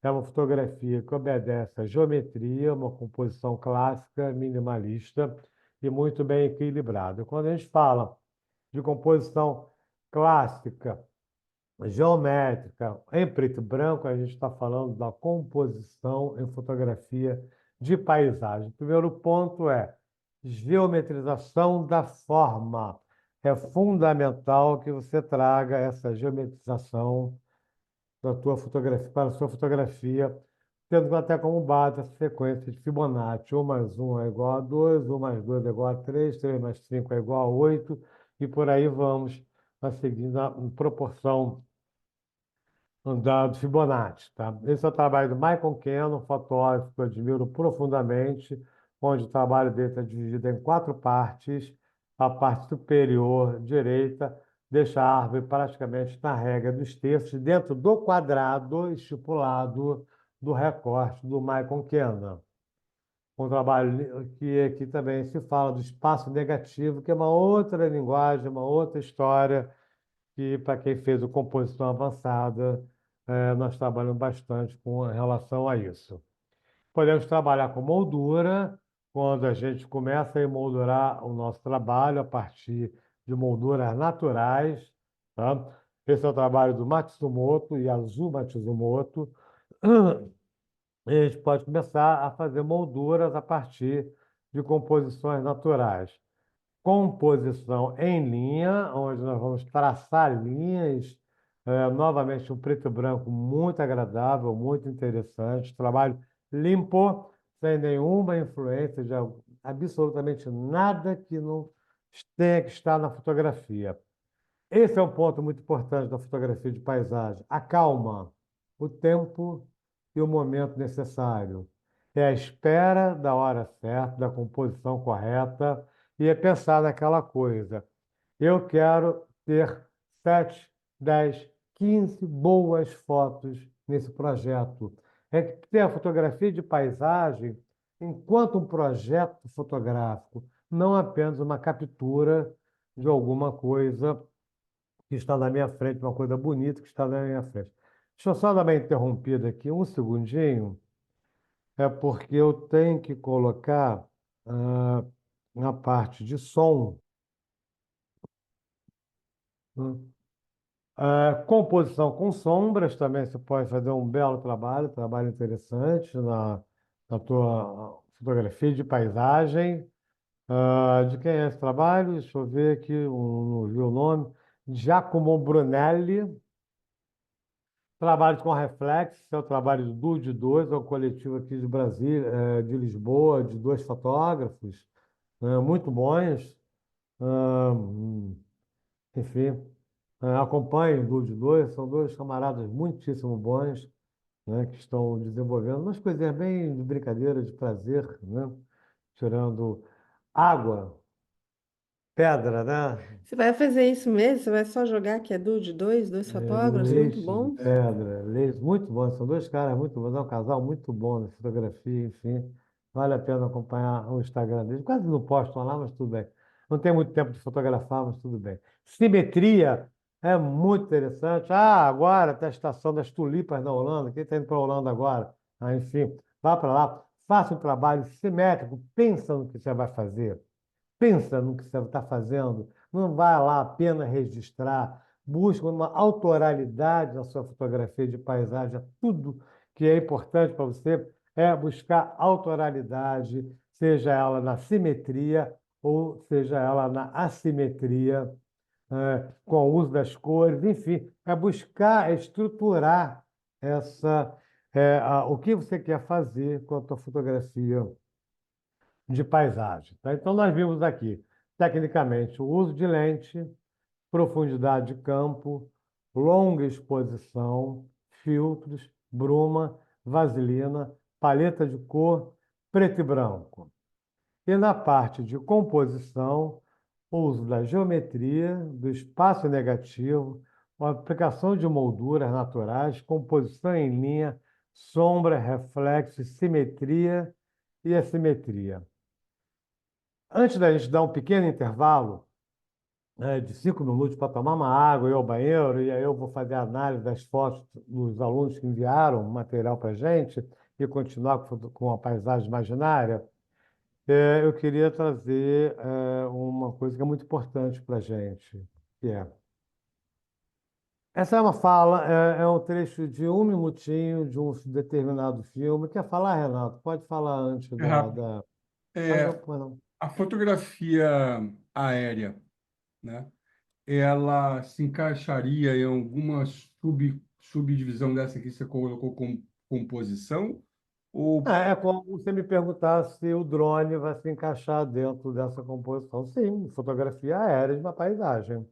É uma fotografia que obedece à geometria, uma composição clássica, minimalista e muito bem equilibrada. Quando a gente fala de composição clássica, geométrica, em preto e branco, a gente está falando da composição em fotografia de paisagem. O primeiro ponto é geometrização da forma. É fundamental que você traga essa geometrização da tua fotografia, para a sua fotografia, tendo até como base a sequência de Fibonacci. 1 mais 1 é igual a 2, 1 mais 2 é igual a 3, 3 mais 5 é igual a 8, e por aí vamos, seguindo a proporção do Fibonacci, tá? Esse é o trabalho do Michael Cannon, fotógrafo que eu admiro profundamente, onde o trabalho dele está dividido em 4 partes. A parte superior direita deixa a árvore praticamente na regra dos terços, dentro do quadrado estipulado do recorte do Michael Cannon. Um trabalho que aqui também se fala do espaço negativo, que é uma outra linguagem, uma outra história, que para quem fez o composição avançada, nós trabalhamos bastante com relação a isso. Podemos trabalhar com moldura, quando a gente começa a emoldurar o nosso trabalho a partir de molduras naturais, tá? Esse é o trabalho do Matsumoto, Yasu Matsumoto. E a gente pode começar a fazer molduras a partir de composições naturais. Composição em linha, onde nós vamos traçar linhas, novamente um preto e branco muito agradável, muito interessante, trabalho limpo, sem nenhuma influência de absolutamente nada que não tenha que estar na fotografia. Esse é um ponto muito importante da fotografia de paisagem. A calma, o tempo e o momento necessário. É a espera da hora certa, da composição correta, e é pensar naquela coisa. Eu quero ter 7, 10, 15 boas fotos nesse projeto. É que ter a fotografia de paisagem enquanto um projeto fotográfico, não apenas uma captura de alguma coisa que está na minha frente, uma coisa bonita que está na minha frente. Deixa eu só dar uma interrompida aqui, um segundinho, é porque eu tenho que colocar na parte de som, né? Composição com sombras também você pode fazer um belo trabalho interessante na tua fotografia de paisagem. De quem é esse trabalho? Deixa eu ver aqui, não vi o nome. Giacomo Brunelli. Trabalho com Reflex, esse é o trabalho do Dude 2, é um coletivo aqui de Brasília, de Lisboa, de 2 fotógrafos, muito bons. Ah, enfim, acompanho o Dude 2, são 2 camaradas muitíssimo bons, né, que estão desenvolvendo umas coisinhas bem de brincadeira, de prazer, né, tirando água, pedra, né? Você vai fazer isso mesmo? Você vai só jogar que é de dois fotógrafos muito Leite de bons? pedra, leite muito bom. São 2 caras muito bons, é um casal muito bom na fotografia, enfim. Vale a pena acompanhar o Instagram deles. Quase não postam lá, mas tudo bem. Não tem muito tempo de fotografar, mas tudo bem. Simetria é muito interessante. Agora tem a estação das tulipas na Holanda. Quem está indo para a Holanda agora? Enfim, vá para lá, faça um trabalho simétrico, pensa no que você vai fazer. Pensa no que você está fazendo, não vai lá apenas registrar, busca uma autoralidade na sua fotografia de paisagem. Tudo que é importante para você é buscar autoralidade, seja ela na simetria ou seja ela na assimetria, com o uso das cores, enfim, é buscar estruturar o que você quer fazer com a sua fotografia de paisagem, tá? Então, nós vimos aqui, tecnicamente, o uso de lente, profundidade de campo, longa exposição, filtros, bruma, vaselina, paleta de cor, preto e branco. E na parte de composição, o uso da geometria, do espaço negativo, a aplicação de molduras naturais, composição em linha, sombra, reflexo, simetria e assimetria. Antes da gente dar um pequeno intervalo, de 5 minutos para tomar uma água, ir ao banheiro, e aí eu vou fazer a análise das fotos dos alunos que enviaram material para a gente e continuar com a paisagem imaginária. Eu queria trazer uma coisa que é muito importante para a gente, que é. Essa é uma fala, é um trecho de 1 minutinho de um determinado filme. Quer falar, Renato? Pode falar antes É rápido. Ah, não, É, pô, não. a fotografia aérea, né? Ela se encaixaria em alguma subdivisão dessa que você colocou como composição? Ou É como você me perguntar se o drone vai se encaixar dentro dessa composição. Sim, fotografia aérea de uma paisagem.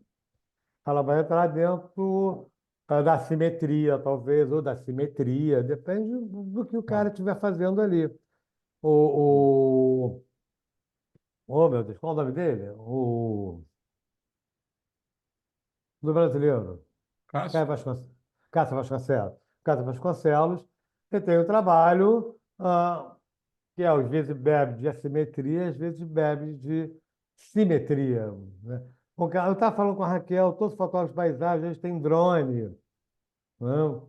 Ela vai entrar dentro da simetria, talvez, ou da simetria, depende do que o cara ah, estiver fazendo ali. O, oh, meu Deus, qual é o nome dele? Do brasileiro. Cássio? Caio Vasconcelos. Cássio Vasconcelos. Cássio Vasconcelos, ele tem o trabalho que às vezes bebe de assimetria, às vezes bebe de simetria, né? Porque eu estava falando com a Raquel, todos os fotógrafos de paisagem, eles têm drone, né?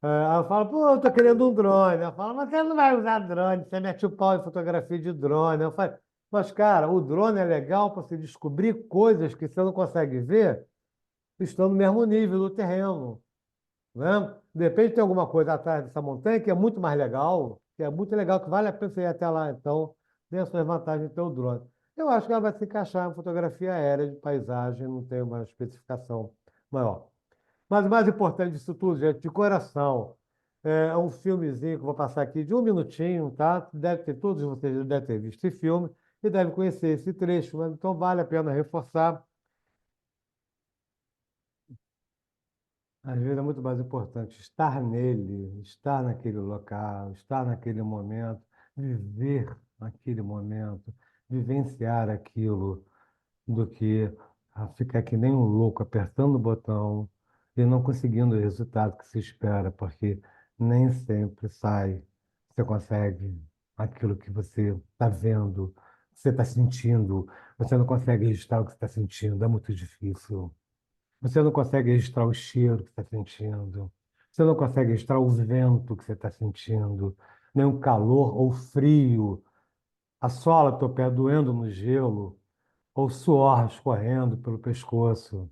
Aí eu falo, pô, eu tô querendo um drone. Ela fala, mas você não vai usar drone, você mete o pau em fotografia de drone. Eu falo, mas cara, o drone é legal para você descobrir coisas que você não consegue ver estando no mesmo nível do terreno, né? De repente tem alguma coisa atrás dessa montanha que é muito mais legal, que é muito legal, que vale a pena você ir até lá. Então, tem as suas vantagens de ter o drone. Eu acho que ela vai se encaixar em fotografia aérea de paisagem, não tem uma especificação maior. Mas o mais importante disso tudo, gente, de coração, é um filmezinho que eu vou passar aqui de 1 minutinho, tá? Deve ter, todos vocês já devem ter visto esse filme e devem conhecer esse trecho, mas então vale a pena reforçar. Às vezes é muito mais importante estar nele, estar naquele local, estar naquele momento, viver aquele momento, vivenciar aquilo, do que ficar que nem um louco apertando o botão e não conseguindo o resultado que se espera, porque nem sempre sai, você consegue aquilo que você está vendo, você está sentindo, você não consegue registrar o que você está sentindo, é muito difícil. Você não consegue registrar o cheiro que você está sentindo. Você não consegue registrar o vento que você está sentindo, nem o calor ou frio, a sola do teu pé doendo no gelo, ou suor escorrendo pelo pescoço.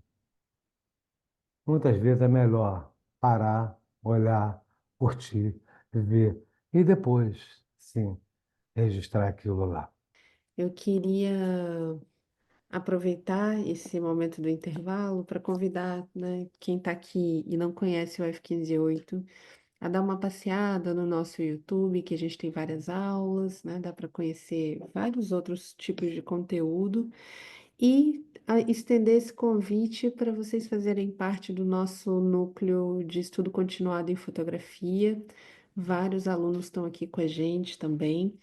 Muitas vezes é melhor parar, olhar, curtir, ver e depois, sim, registrar aquilo lá. Eu queria aproveitar esse momento do intervalo para convidar, né, quem está aqui e não conhece o F158 a dar uma passeada no nosso YouTube, que a gente tem várias aulas, né, dá para conhecer vários outros tipos de conteúdo e estender esse convite para vocês fazerem parte do nosso núcleo de estudo continuado em fotografia. Vários alunos estão aqui com a gente também.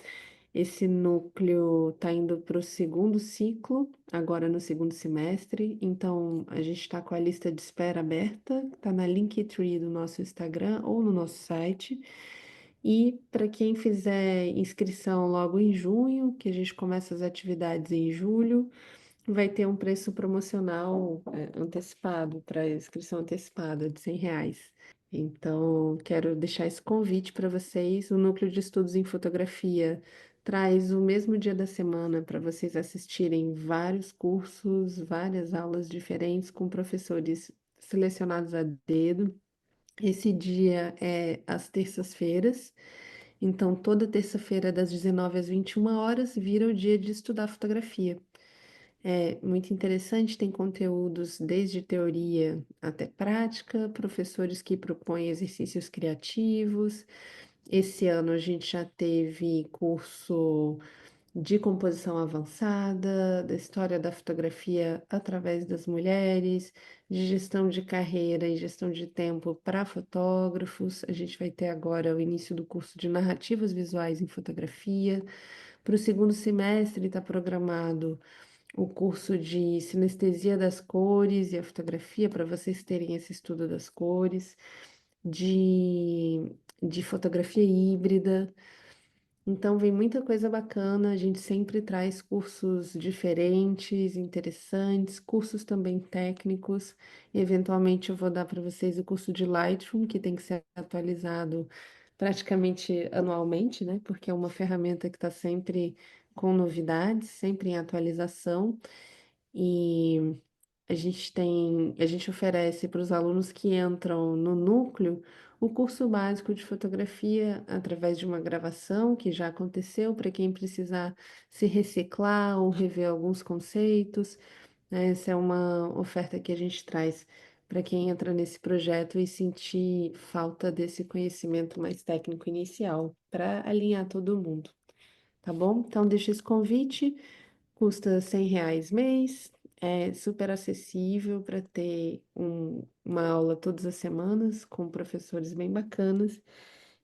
Esse núcleo está indo para o segundo ciclo, agora no segundo semestre. Então, a gente está com a lista de espera aberta, está na Linktree do nosso Instagram ou no nosso site. E para quem fizer inscrição logo em junho, que a gente começa as atividades em julho, vai ter um preço promocional antecipado, para inscrição antecipada de R$ 100. Então, quero deixar esse convite para vocês. O Núcleo de Estudos em Fotografia traz o mesmo dia da semana para vocês assistirem vários cursos, várias aulas diferentes com professores selecionados a dedo. Esse dia é às terças-feiras. Então, toda terça-feira, das 19 às 21 horas, vira o dia de estudar fotografia. É muito interessante, tem conteúdos desde teoria até prática, professores que propõem exercícios criativos. Esse ano a gente já teve curso de composição avançada, da história da fotografia através das mulheres, de gestão de carreira e gestão de tempo para fotógrafos. A gente vai ter agora o início do curso de narrativas visuais em fotografia. Para o segundo semestre está programado o curso de sinestesia das cores e a fotografia, para vocês terem esse estudo das cores, de fotografia híbrida. Então, vem muita coisa bacana. A gente sempre traz cursos diferentes, interessantes, cursos também técnicos. E, eventualmente, eu vou dar para vocês o curso de Lightroom, que tem que ser atualizado praticamente anualmente, né? Porque é uma ferramenta que está sempre com novidades, sempre em atualização. E a gente oferece para os alunos que entram no núcleo o curso básico de fotografia através de uma gravação que já aconteceu para quem precisar se reciclar ou rever alguns conceitos, né? Essa é uma oferta que a gente traz para quem entra nesse projeto e sentir falta desse conhecimento mais técnico inicial, para alinhar todo mundo, tá bom? Então, deixa esse convite. Custa R$ 100 mês, é super acessível para ter uma aula todas as semanas com professores bem bacanas.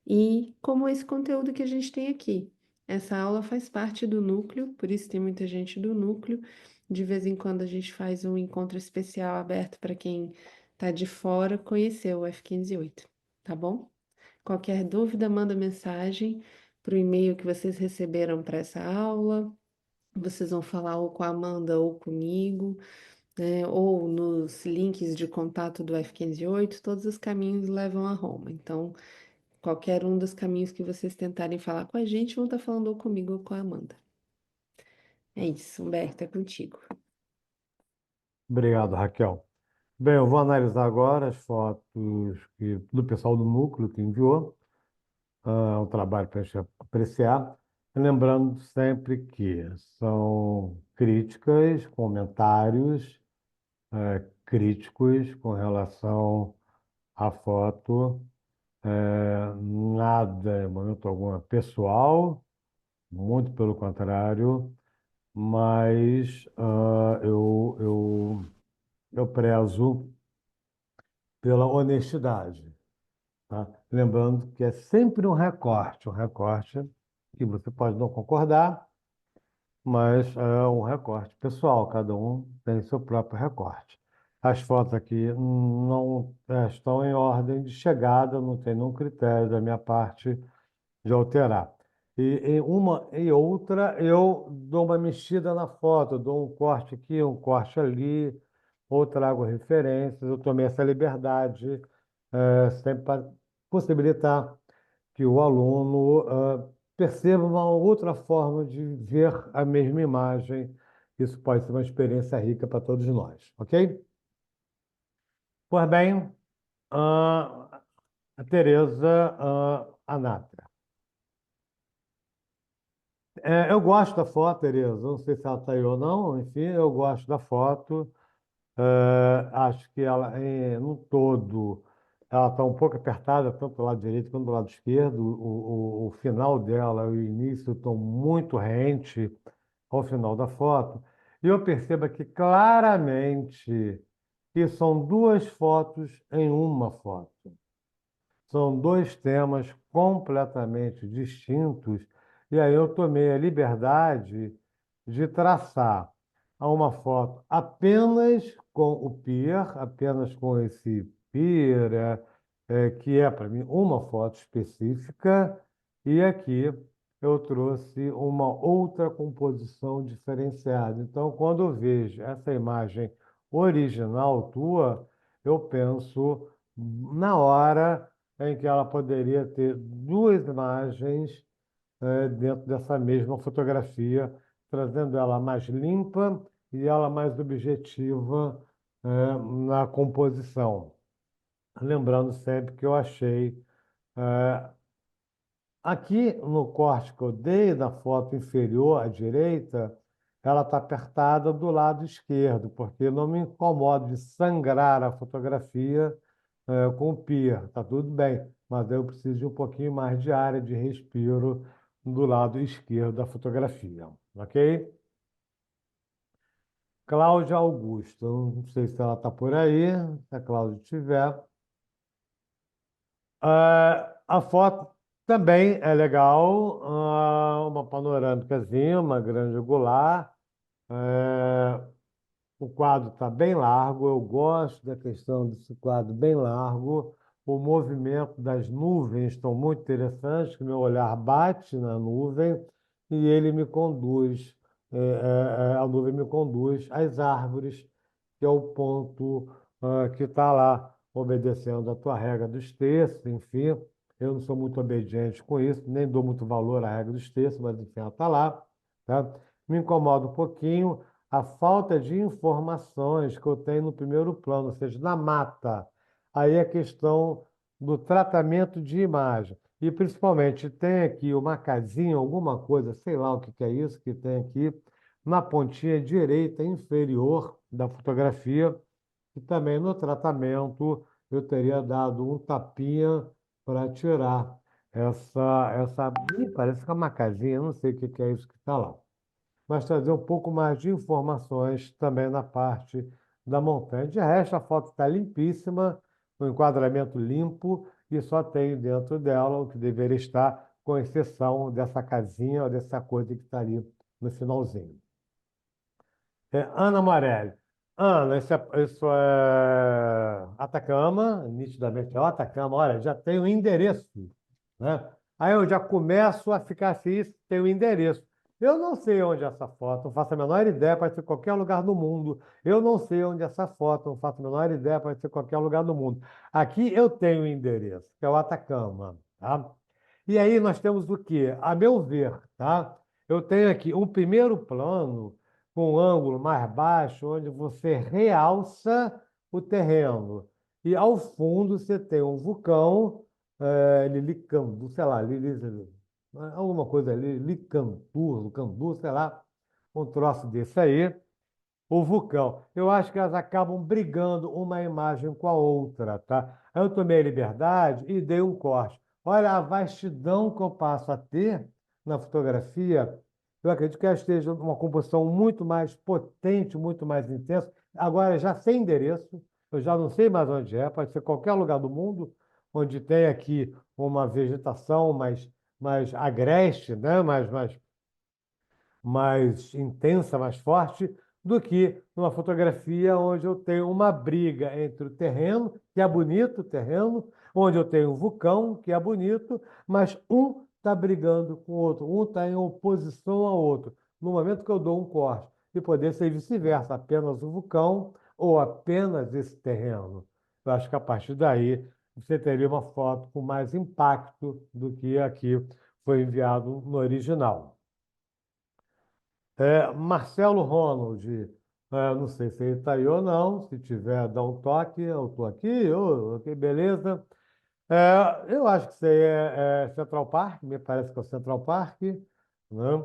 E como esse conteúdo que a gente tem aqui. Essa aula faz parte do núcleo, por isso tem muita gente do núcleo. De vez em quando a gente faz um encontro especial aberto para quem está de fora conhecer o F158, tá bom? Qualquer dúvida, manda mensagem para o e-mail que vocês receberam para essa aula. Vocês vão falar ou com a Amanda ou comigo, né? Ou nos links de contato do F158, todos os caminhos levam a Roma. Então, qualquer um dos caminhos que vocês tentarem falar com a gente, vão estar falando ou comigo ou com a Amanda. É isso, Humberto, é contigo. Obrigado, Raquel. Bem, eu vou analisar agora as fotos do pessoal do núcleo que enviou. É um trabalho para a gente apreciar. Lembrando sempre que são críticas, comentários críticos com relação à foto. Nada, em momento algum, é pessoal, muito pelo contrário, mas eu prezo pela honestidade, tá? Lembrando que é sempre um recorte que você pode não concordar, mas é um recorte pessoal, cada um tem seu próprio recorte. As fotos aqui não estão em ordem de chegada, não tem nenhum critério da minha parte de alterar. E em uma e outra eu dou uma mexida na foto, eu dou um corte aqui, um corte ali, ou trago referências, eu tomei essa liberdade, sempre para possibilitar que o aluno perceba uma outra forma de ver a mesma imagem. Isso pode ser uma experiência rica para todos nós, ok? Pois bem, a Tereza Anatra. Eu gosto da foto, Tereza. Não sei se ela está aí ou não. Enfim, eu gosto da foto. Acho que ela, no todo, ela está um pouco apertada, tanto do lado direito quanto do lado esquerdo. O final dela, o início, estão muito rente ao final da foto. E eu percebo aqui claramente que são duas fotos em uma foto. São dois temas completamente distintos, e aí eu tomei a liberdade de traçar uma foto apenas com o pier, apenas com esse pier, que é para mim uma foto específica, e aqui eu trouxe uma outra composição diferenciada. Então, quando eu vejo essa imagem original tua, eu penso na hora em que ela poderia ter duas imagens dentro dessa mesma fotografia, trazendo ela mais limpa e ela mais objetiva na composição. Lembrando sempre que eu achei aqui no corte que eu dei, na foto inferior à direita, ela está apertada do lado esquerdo, porque eu não me incomodo de sangrar a fotografia com o pia. Está tudo bem, mas eu preciso de um pouquinho mais de área de respiro do lado esquerdo da fotografia, ok? Cláudia Augusto, eu não sei se ela está por aí, se a Cláudia estiver. A foto também é legal, uma panorâmicazinha, uma grande angular. É, o quadro está bem largo, eu gosto da questão desse quadro bem largo. o movimento das nuvens estão muito interessantes, que meu olhar bate na nuvem e ele me conduz, a nuvem me conduz às árvores, que é o ponto que está lá, obedecendo a tua regra dos terços, enfim. Eu não sou muito obediente com isso, nem dou muito valor à regra dos terços, mas enfim, ela está lá, tá? Me incomoda um pouquinho a falta de informações que eu tenho no primeiro plano, ou seja, na mata. Aí a questão do tratamento de imagem. E principalmente tem aqui uma casinha, alguma coisa, sei lá o que que é isso, que tem aqui na pontinha direita inferior da fotografia, e também no tratamento eu teria dado um tapinha para tirar essa. Ih, parece que é uma casinha, não sei o que que é isso que está lá. Mas trazer um pouco mais de informações também na parte da montanha. De resto, a foto está limpíssima, o enquadramento limpo, e só tenho dentro dela o que deveria estar, com exceção dessa casinha ou dessa coisa que está ali no finalzinho. Ana Morelli. Ana, isso é Atacama, nitidamente é o Atacama. Olha, já tem o endereço, né? Aí eu já começo a ficar assim, isso tem o endereço. Eu não sei onde é essa foto, não faço a menor ideia, pode ser qualquer lugar do mundo. Eu não sei onde é essa foto, não faço a menor ideia, pode ser qualquer lugar do mundo. Aqui eu tenho o endereço, que é o Atacama, tá? E aí nós temos o quê? A meu ver, tá? Eu tenho aqui um primeiro plano com um ângulo mais baixo, onde você realça o terreno. E ao fundo você tem um vulcão, Lilicandu, sei lá, alguma coisa ali, Licandu, sei lá, um troço desse aí, o vulcão. Eu acho que elas acabam brigando uma imagem com a outra, tá? Aí eu tomei a liberdade e dei um corte. Olha a vastidão que eu passo a ter na fotografia. Eu acredito que ela esteja uma composição muito mais potente, muito mais intensa. Agora, já sem endereço, eu já não sei mais onde é, pode ser qualquer lugar do mundo onde tem aqui uma vegetação mais agreste, né? Mais intensa, mais forte, do que numa fotografia onde eu tenho uma briga entre o terreno, que é bonito o terreno, onde eu tenho um vulcão, que é bonito, mas um está brigando com o outro, um está em oposição ao outro. No momento que eu dou um corte, e poder ser vice-versa, apenas o vulcão ou apenas esse terreno. Eu acho que a partir daí você teria uma foto com mais impacto do que aqui foi enviado no original. Marcelo Ronald, não sei se ele está aí ou não, se tiver, dá um toque, eu estou aqui, ok, beleza. Eu acho que isso aí é Central Park, me parece que é o Central Park, né?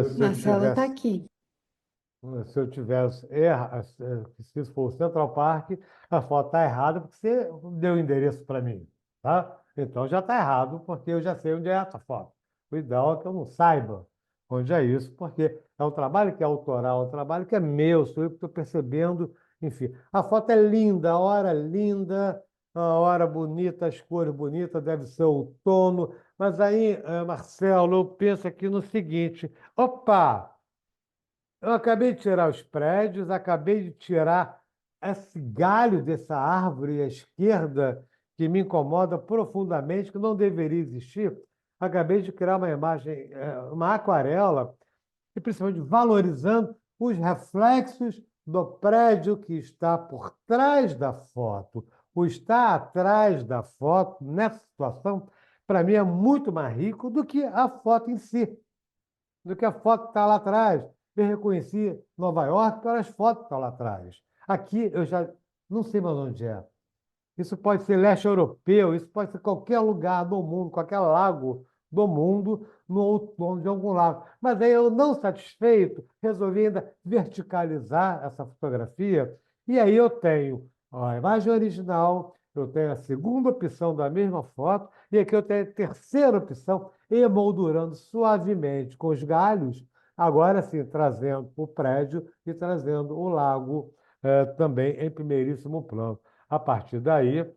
Se eu Marcelo está tivesse aqui. se eu tivesse se isso for o Central Park, a foto está errada porque você deu o endereço para mim, tá? Então já está errado porque eu já sei onde é essa foto. O ideal é que eu não saiba onde é isso, porque é um trabalho que é autoral, é um trabalho que é meu, sou eu que estou percebendo. Enfim, a foto é linda, a hora linda, a hora bonita, as cores bonitas, deve ser o tono. Mas aí, Marcelo, eu penso aqui no seguinte: opa! Eu acabei de tirar os prédios, acabei de tirar esse galho dessa árvore à esquerda que me incomoda profundamente, que não deveria existir. Acabei de criar uma imagem, uma aquarela, e principalmente valorizando os reflexos do prédio que está por trás da foto. O estar atrás da foto, nessa situação, para mim é muito mais rico do que a foto em si, do que a foto que está lá atrás. Eu reconheci Nova York pelas fotos que estão lá atrás. Aqui eu já não sei mais onde é. Isso pode ser leste europeu, isso pode ser qualquer lugar do mundo, qualquer lago do mundo, no dono de algum lago. Mas aí eu, não satisfeito, resolvi ainda verticalizar essa fotografia, e aí eu tenho a imagem original, eu tenho a segunda opção da mesma foto, e aqui eu tenho a terceira opção, emoldurando suavemente com os galhos, agora sim, trazendo o prédio e trazendo o lago também em primeiríssimo plano. A partir daí,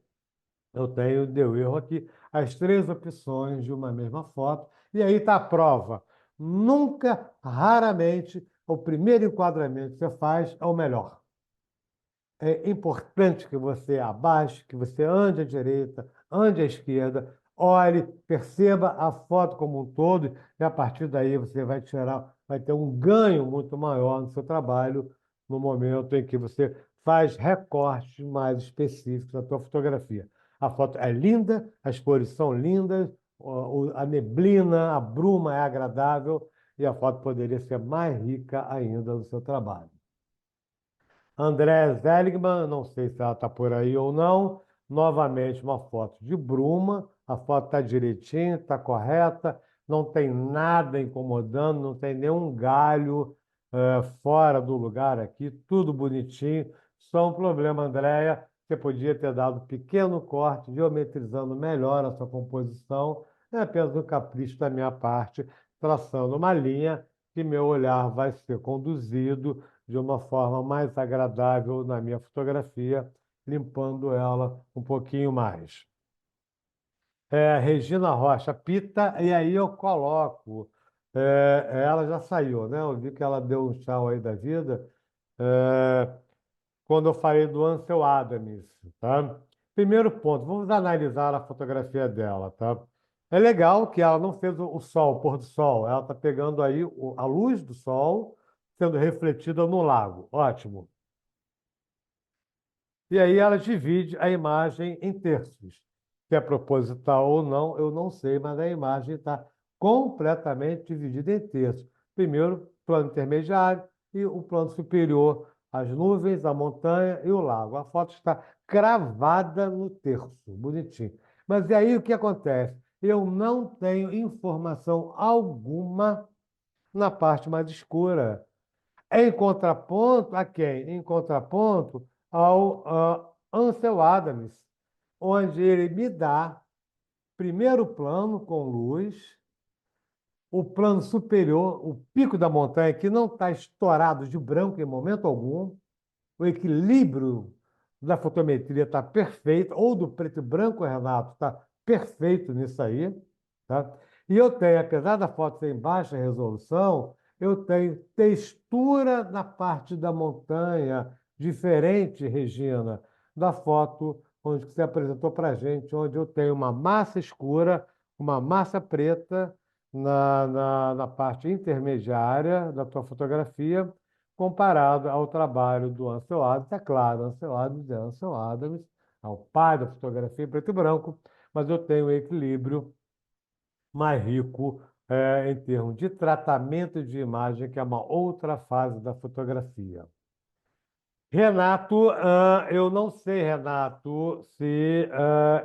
eu tenho, deu erro aqui, as três opções de uma mesma foto, e aí está a prova. Nunca, raramente, o primeiro enquadramento que você faz é o melhor. é importante que você abaixe, que você ande à direita, ande à esquerda, olhe, perceba a foto como um todo, e a partir daí você vai tirar, vai ter um ganho muito maior no seu trabalho no momento em que você faz recortes mais específicos da sua fotografia. A foto é linda, as cores são lindas, a neblina, a bruma é agradável e a foto poderia ser mais rica ainda no seu trabalho. André Seligman, não sei se ela está por aí ou não. Novamente, uma foto de bruma. A foto está direitinho, está correta, não tem nada incomodando, não tem nenhum galho fora do lugar aqui, tudo bonitinho. Só um problema, Andréia, você podia ter dado um pequeno corte, geometrizando melhor a sua composição. É apenas um capricho da minha parte, traçando uma linha que meu olhar vai ser conduzido de uma forma mais agradável na minha fotografia, limpando ela um pouquinho mais. Regina Rocha Pita, e aí eu coloco. Ela já saiu, né? Eu vi que ela deu um tchau aí da vida. É, quando eu falei do Ansel Adams, tá? Primeiro ponto, vamos analisar a fotografia dela, tá? É legal que ela não fez o sol, o pôr do sol. Ela está pegando aí a luz do sol sendo refletida no lago. Ótimo. E aí ela divide a imagem em terços. Se é proposital ou não, eu não sei, mas a imagem está completamente dividida em terços. Primeiro, plano intermediário e o plano superior, as nuvens, a montanha e o lago. A foto está cravada no terço, bonitinho. Mas e aí o que acontece? Eu não tenho informação alguma na parte mais escura. Em contraponto a quem? Em contraponto ao Ansel Adams, onde ele me dá primeiro plano com luz, o plano superior, o pico da montanha, que não está estourado de branco em momento algum, o equilíbrio da fotometria está perfeito, ou do preto e branco, Renato, está perfeito nisso aí. Tá? E eu tenho, apesar da foto ser em baixa resolução, eu tenho textura na parte da montanha, diferente, Regina, da foto onde você apresentou para a gente, onde eu tenho uma massa escura, uma massa preta na parte intermediária da tua fotografia, comparado ao trabalho do Ansel Adams. É claro, Ansel Adams é Ansel Adams, é o pai da fotografia em preto e branco, mas eu tenho um equilíbrio mais rico em termos de tratamento de imagem, que é uma outra fase da fotografia. Renato, eu não sei, Renato, se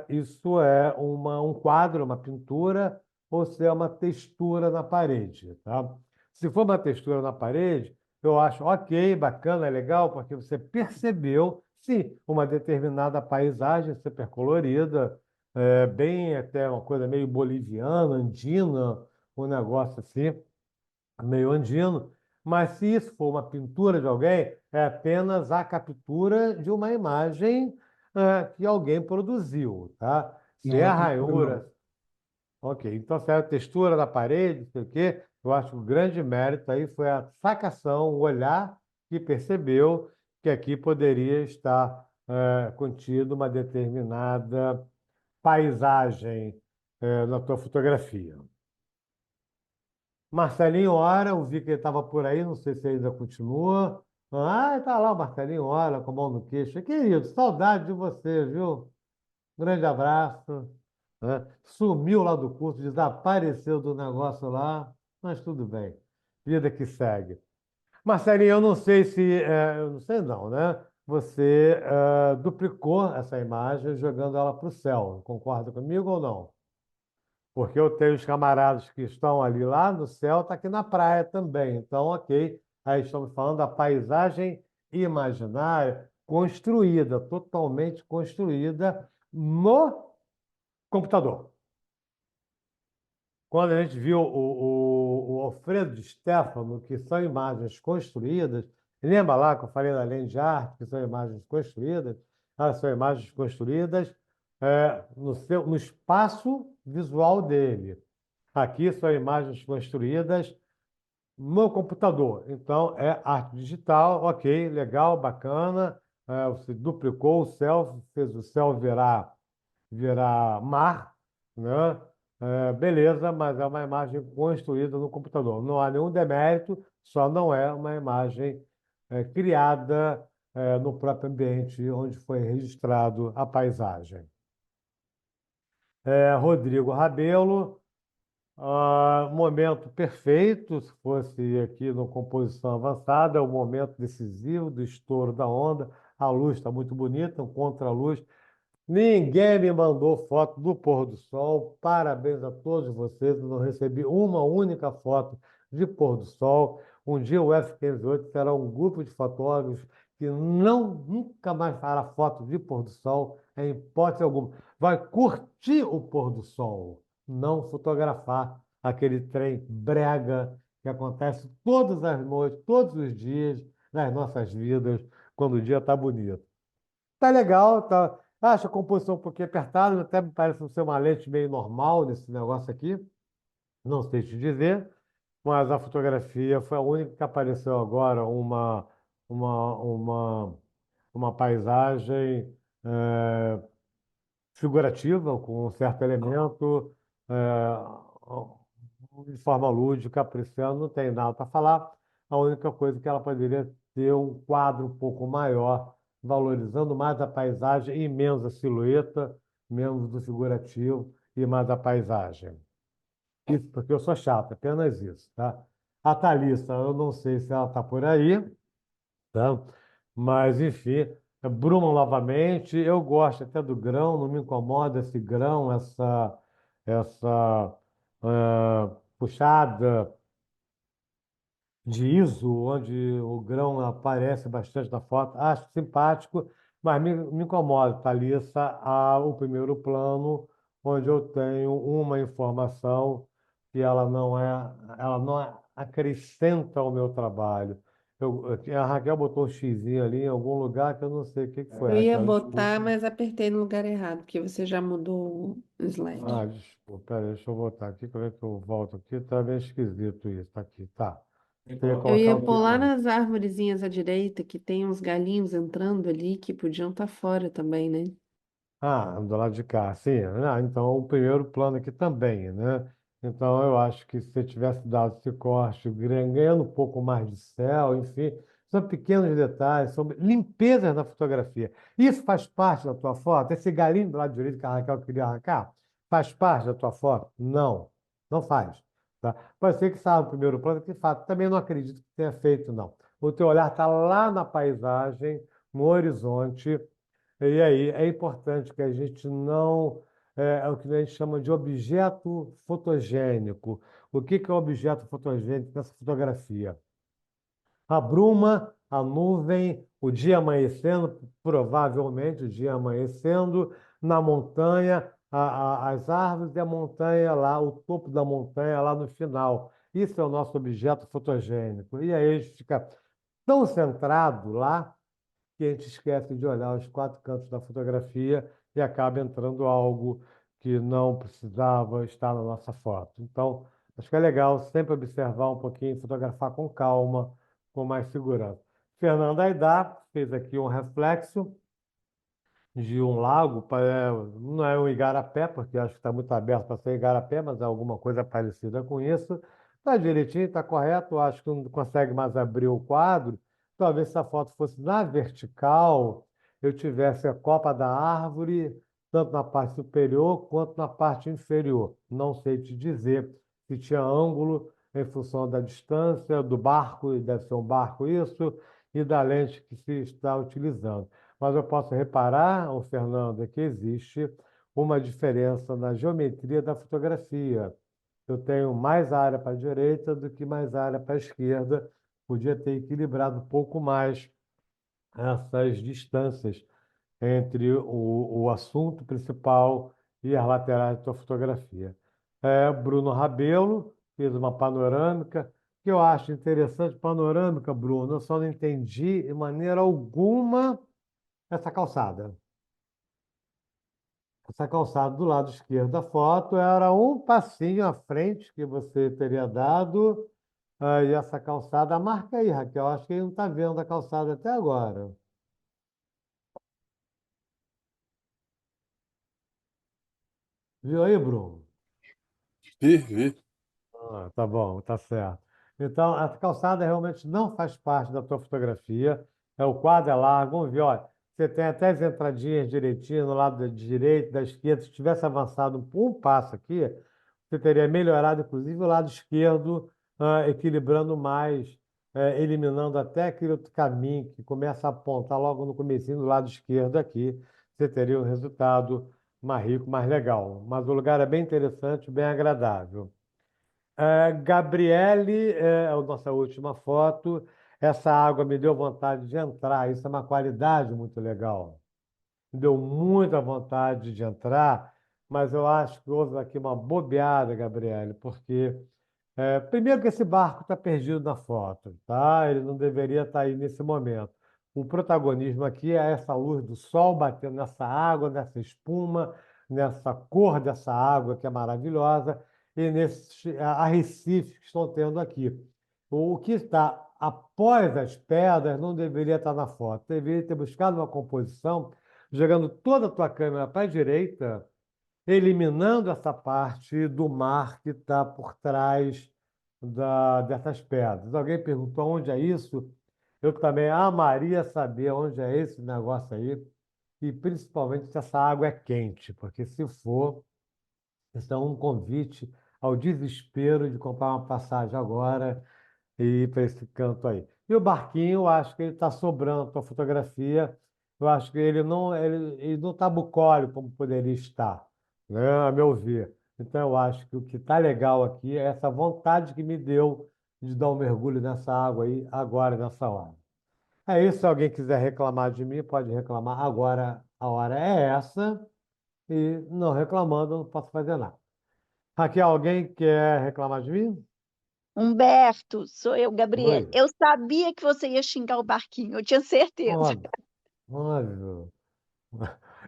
isso é um quadro, uma pintura, ou se é uma textura na parede, tá? Se for uma textura na parede, eu acho ok, bacana, legal, porque você percebeu, sim, uma determinada paisagem super colorida, bem até uma coisa meio boliviana, andina, um negócio assim meio andino, mas se isso for uma pintura de alguém, é apenas a captura de uma imagem que alguém produziu, tá? Se Não, é não a é pintura, não. ranhura, ok. Então, se é a textura da parede, não sei o quê, eu acho que o grande mérito aí foi a sacação, o olhar que percebeu que aqui poderia estar contido uma determinada paisagem na tua fotografia. Marcelinho Ora, eu vi que ele estava por aí, não sei se ainda continua. Ah, tá lá o Marcelinho Ora, com a mão no queixo. Querido, saudade de você, viu? Grande abraço. Né? Sumiu lá do curso, desapareceu do negócio lá, mas tudo bem. Vida que segue. Marcelinho, eu não sei se, eu não sei não, né? Você duplicou essa imagem jogando ela para o céu. Concorda comigo ou não? Porque eu tenho os camaradas que estão ali lá no céu, está aqui na praia também. Então, ok. Aí estamos falando da paisagem imaginária construída, totalmente construída no computador. Quando a gente viu o Alfredo de Stefano, que são imagens construídas, lembra lá que eu falei da lente de arte, que são imagens construídas? Elas são imagens construídas no espaço visual dele. Aqui são imagens construídas no computador. Então, é arte digital, ok, legal, bacana. você duplicou o céu, fez o céu virar mar, né? Beleza, mas é uma imagem construída no computador. Não há nenhum demérito, só não é uma imagem criada no próprio ambiente onde foi registrado a paisagem. Rodrigo Rabelo, momento perfeito, se fosse aqui no composição avançada, é o momento decisivo do estouro da onda. A luz está muito bonita, um contra-luz. Ninguém me mandou foto do pôr do sol. Parabéns a todos vocês. Eu não recebi uma única foto de pôr do sol. Um dia o F-508 terá um grupo de fotógrafos que nunca mais fará foto de pôr do sol, em hipótese alguma. Vai curtir o pôr do sol, não fotografar aquele trem brega que acontece todas as noites, todos os dias nas nossas vidas, quando o dia está bonito. Tá legal, tá. Acho a composição um pouquinho apertada, até me parece ser uma lente meio normal nesse negócio aqui. Não sei te dizer, mas a fotografia foi a única que apareceu agora, uma, uma, uma paisagem figurativa, com um certo elemento, de forma lúdica, apreciando, não tem nada para falar. A única coisa que ela poderia ter um quadro um pouco maior, valorizando mais a paisagem e menos a silhueta, menos do figurativo e mais a paisagem. Isso porque eu sou chato, apenas isso, tá? A Thalissa, eu não sei se ela está por aí, tá? Mas, enfim, Bruma novamente. Eu gosto até do grão, não me incomoda esse grão, essa puxada de ISO, onde o grão aparece bastante na foto. Acho simpático, mas me incomoda, Thalissa, o primeiro plano, onde eu tenho uma informação que ela não acrescenta ao meu trabalho. A Raquel botou um xizinho ali em algum lugar que eu não sei o que que foi, Eu ia Raquel. botar, Desculpa. mas apertei no lugar errado, porque você já mudou o slide. Desculpa, peraí, deixa eu voltar aqui, como é que eu volto aqui? Tá bem esquisito isso, tá aqui, tá. Tem que Você ia Eu colocar ia o quê? pôr lá nas árvorezinhas à direita, que tem uns galinhos entrando ali, que podiam estar fora também, né? Do lado de cá, sim. Então, o primeiro plano aqui também, né? Então, eu acho que se você tivesse dado esse corte, ganhando um pouco mais de céu, enfim, são pequenos detalhes, são limpezas na fotografia. Isso faz parte da tua foto? Esse galinho do lado direito que a Raquel queria arrancar, faz parte da tua foto? Não, não faz. Tá? Pode ser que saia no primeiro plano, que de fato também não acredito que tenha feito, não. O teu olhar está lá na paisagem, no horizonte. E aí é importante que a gente não. É o que a gente chama de objeto fotogênico. O que que é objeto fotogênico nessa fotografia? A bruma, a nuvem, o dia amanhecendo, provavelmente o dia amanhecendo, na montanha, as árvores e a montanha lá, o topo da montanha lá no final. Isso é o nosso objeto fotogênico. E aí a gente fica tão centrado lá que a gente esquece de olhar os quatro cantos da fotografia e acaba entrando algo que não precisava estar na nossa foto. Então, acho que é legal sempre observar um pouquinho, fotografar com calma, com mais segurança. Fernanda Aidar fez aqui um reflexo de um lago, não é um igarapé, porque acho que está muito aberto para ser igarapé, mas é alguma coisa parecida com isso. Está direitinho, está correto, acho que não consegue mais abrir o quadro. Talvez se a foto fosse na vertical, eu tivesse a copa da árvore, tanto na parte superior quanto na parte inferior. Não sei te dizer se tinha ângulo em função da distância do barco, deve ser um barco isso, e da lente que se está utilizando. Mas eu posso reparar, ô Fernando, que existe uma diferença na geometria da fotografia. Eu tenho mais área para a direita do que mais área para a esquerda. Podia ter equilibrado um pouco mais essas distâncias entre o assunto principal e as laterais da tua fotografia. Bruno Rabelo fez uma panorâmica, que eu acho interessante. Panorâmica, Bruno, eu só não entendi de maneira alguma essa calçada. Essa calçada do lado esquerdo da foto era um passinho à frente que você teria dado. E essa calçada, marca aí, Raquel. Acho que ele não está vendo a calçada até agora. Viu aí, Bruno? Vi, vi. Ah, tá bom, tá certo. Então, a calçada realmente não faz parte da tua fotografia. O quadro é largo. Vamos ver, olha. Você tem até as entradinhas direitinho no lado da direita, da esquerda. Se tivesse avançado um passo aqui, você teria melhorado, inclusive, o lado esquerdo, equilibrando mais, eliminando até aquele outro caminho que começa a apontar logo no comecinho do lado esquerdo aqui. Você teria um resultado mais rico, mais legal. Mas o lugar é bem interessante, bem agradável. Gabriele, é a nossa última foto. Essa água me deu vontade de entrar. Isso é uma qualidade muito legal. Me deu muita vontade de entrar, mas eu acho que houve aqui uma bobeada, Gabriele, porque primeiro que esse barco está perdido na foto, tá? Ele não deveria estar aí nesse momento. O protagonismo aqui é essa luz do sol batendo nessa água, nessa espuma, nessa cor dessa água que é maravilhosa e nesses arrecifes que estão tendo aqui. O que está após as pedras não deveria estar na foto. Deveria ter buscado uma composição, jogando toda a tua câmera para a direita, eliminando essa parte do mar que está por trás dessas pedras. Alguém perguntou onde é isso? Eu também amaria saber onde é esse negócio aí, e principalmente se essa água é quente, porque se for, isso é um convite ao desespero de comprar uma passagem agora e ir para esse canto aí. E o barquinho, eu acho que ele está sobrando a fotografia. Eu acho que ele não está bucólico como poderia estar, né, a meu ver. Então, eu acho que o que está legal aqui é essa vontade que me deu de dar um mergulho nessa água aí, agora, nessa hora. É isso, se alguém quiser reclamar de mim, pode reclamar. Agora, a hora é essa, e não reclamando, eu não posso fazer nada. Raquel, alguém quer reclamar de mim? Humberto, sou eu, Gabriele. Oi. Eu sabia que você ia xingar o barquinho, eu tinha certeza. Óbvio, óbvio.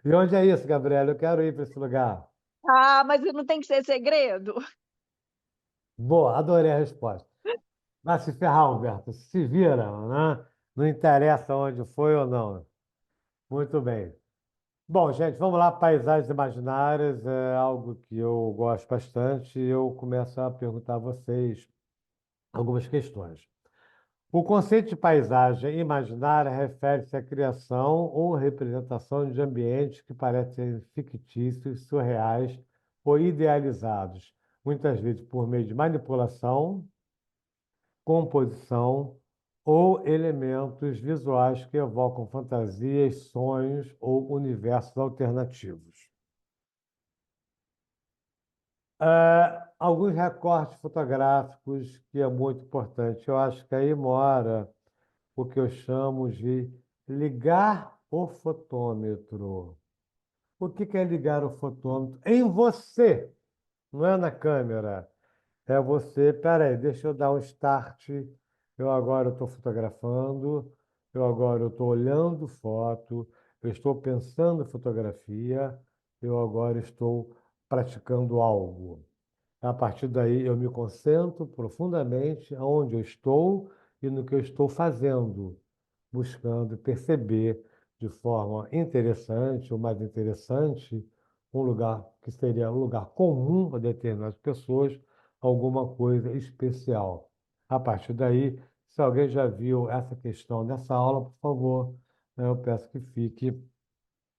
E onde é isso, Gabriela? Eu quero ir para esse lugar. Ah, mas não tem que ser segredo. Boa, adorei a resposta. Vai se ferrar, Humberto. Se vira, né? Não interessa onde foi ou não. Muito bem. Bom, gente, vamos lá. Paisagens imaginárias é algo que eu gosto bastante. Eu começo a perguntar a vocês algumas questões. O conceito de paisagem imaginária refere-se à criação ou representação de ambientes que parecem fictícios, surreais ou idealizados, muitas vezes por meio de manipulação, composição ou elementos visuais que evocam fantasias, sonhos ou universos alternativos. Alguns recortes fotográficos que é muito importante. Eu acho que aí mora o que eu chamo de ligar o fotômetro. O que é ligar o fotômetro? Em você, não é na câmera. É você, peraí, deixa eu dar um start. Eu agora estou fotografando, eu agora estou olhando foto, eu estou pensando em fotografia, eu agora estou praticando algo. A partir daí, eu me concentro profundamente aonde eu estou e no que eu estou fazendo, buscando perceber de forma interessante ou mais interessante um lugar que seria um lugar comum para determinadas pessoas, alguma coisa especial. A partir daí, se alguém já viu essa questão nessa aula, por favor, eu peço que fique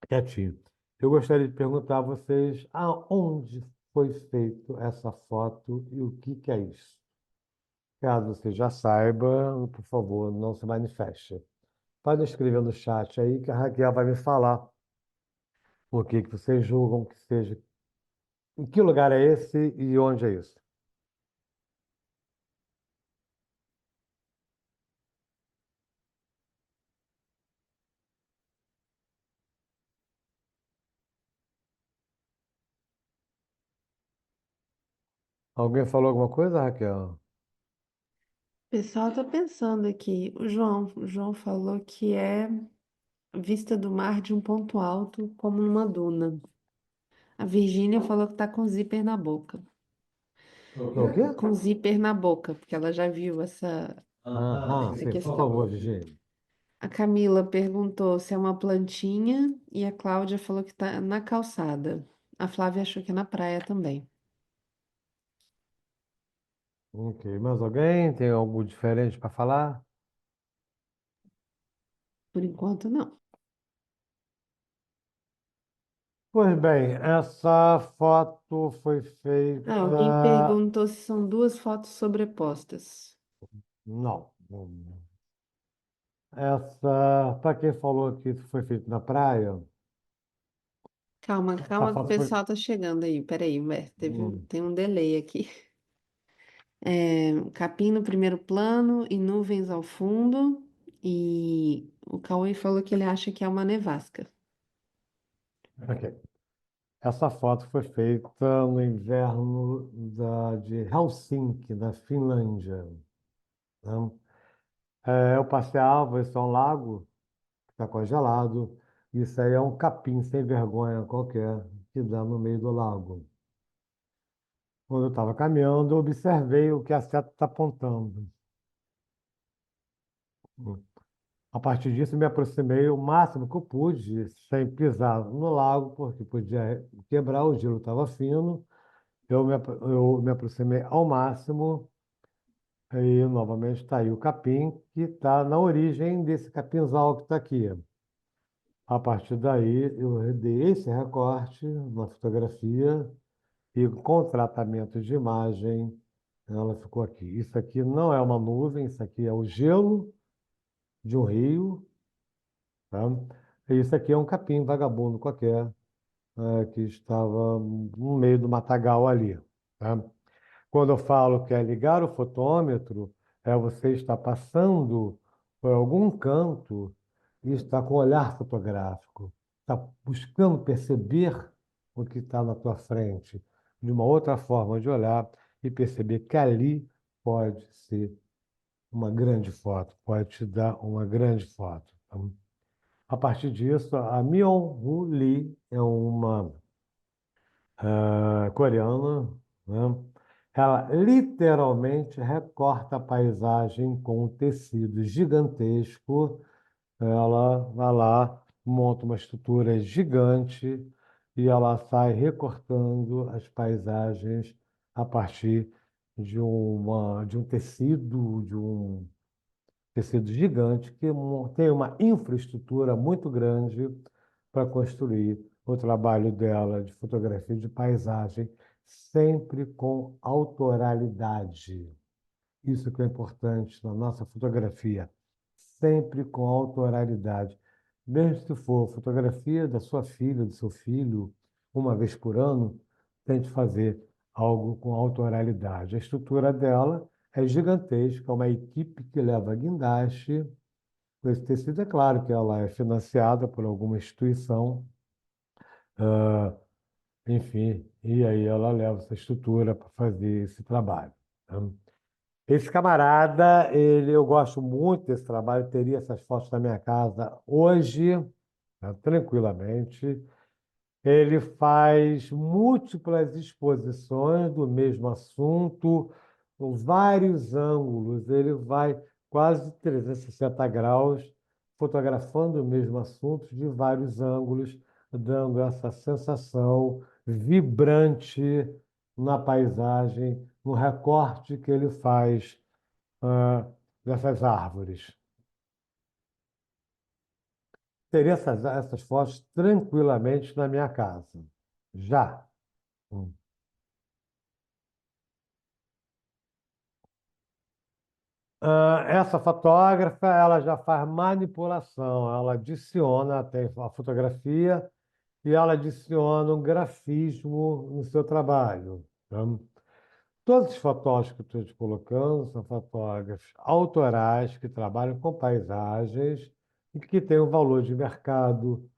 quietinho. Eu gostaria de perguntar a vocês aonde foi feita essa foto e o que é isso. Caso você já saiba, por favor, não se manifeste. Pode escrever no chat aí que a Raquel vai me falar o que vocês julgam que seja. Em que lugar é esse e onde é isso? Alguém falou alguma coisa, Raquel? O pessoal tá pensando aqui. O João falou que é vista do mar de um ponto alto, como numa duna. A Virgínia falou que tá com zíper na boca. O quê? Com zíper na boca, porque ela já viu Aham, essa sim, por questão. favor, Virginia. A Camila perguntou se é uma plantinha e a Cláudia falou que tá na calçada. A Flávia achou que é na praia também. Ok, mais alguém? Tem algo diferente para falar? Por enquanto, não. Pois bem, essa foto foi feita. Ah, alguém perguntou se são duas fotos sobrepostas. Não. Essa, para quem falou que foi feito na praia, Calma, a calma, que o foto foi. pessoal tá chegando aí. Peraí, Hum, tem um delay aqui. É, capim no primeiro plano e nuvens ao fundo. E o Cauê falou que ele acha que é uma nevasca. ok. Essa foto foi feita no inverno de Helsinki, na Finlândia. Né? Eu passeava, isso é um lago que está congelado. Isso aí é um capim sem vergonha qualquer que dá no meio do lago. Quando eu estava caminhando, eu observei o que a seta está apontando. A partir disso, me aproximei o máximo que eu pude, sem pisar no lago, porque podia quebrar, o gelo estava fino. Eu me aproximei ao máximo e novamente está aí o capim, que está na origem desse capinzal que está aqui. A partir daí, eu dei esse recorte na fotografia e com tratamento de imagem, ela ficou aqui. Isso aqui não é uma nuvem, isso aqui é o gelo de um rio, tá? E isso aqui é um capim vagabundo qualquer, que estava no meio do matagal ali, tá? Quando eu falo que é ligar o fotômetro, é você estar passando por algum canto e estar com o olhar fotográfico, está buscando perceber o que está na tua frente, de uma outra forma de olhar e perceber que ali pode ser uma grande foto, pode te dar uma grande foto. Então, a partir disso, a Myung-Woo Lee é uma coreana, né? Ela literalmente recorta a paisagem com um tecido gigantesco. Ela vai lá, monta uma estrutura gigante e ela sai recortando as paisagens a partir de um tecido gigante que tem uma infraestrutura muito grande para construir o trabalho dela de fotografia de paisagem, sempre com autoralidade. Isso que é importante na nossa fotografia, sempre com autoralidade. Mesmo se for fotografia da sua filha, do seu filho, uma vez por ano, tente fazer algo com autoralidade. A estrutura dela é gigantesca, é uma equipe que leva guindaste. Com esse tecido, é claro que ela é financiada por alguma instituição, ah, enfim, e aí ela leva essa estrutura para fazer esse trabalho. Né? Esse camarada, eu gosto muito desse trabalho, teria essas fotos na minha casa hoje, né, tranquilamente. Ele faz múltiplas exposições do mesmo assunto, com vários ângulos. Ele vai quase 360 graus, fotografando o mesmo assunto de vários ângulos, dando essa sensação vibrante na paisagem, no recorte que ele faz, dessas árvores. Teria essas fotos tranquilamente na minha casa. Já. Hum. Essa fotógrafa, ela já faz manipulação, ela adiciona, tem a fotografia e ela adiciona um grafismo no seu trabalho. Tá? Todos os fotógrafos que eu estou te colocando são fotógrafos autorais que trabalham com paisagens e que têm um valor de mercado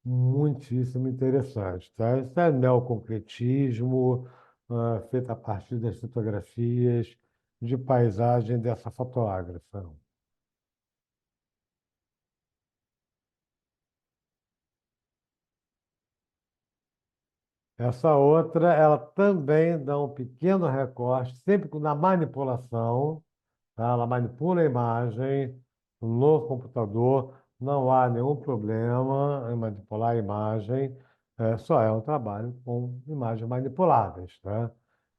muitíssimo interessante, tá? Isso é neoconcretismo, feito a partir das fotografias de paisagem dessa fotógrafa. Essa outra, ela também dá um pequeno recorte, sempre na manipulação, tá? Ela manipula a imagem no computador, não há nenhum problema em manipular a imagem. só é um trabalho com imagens manipuláveis, né?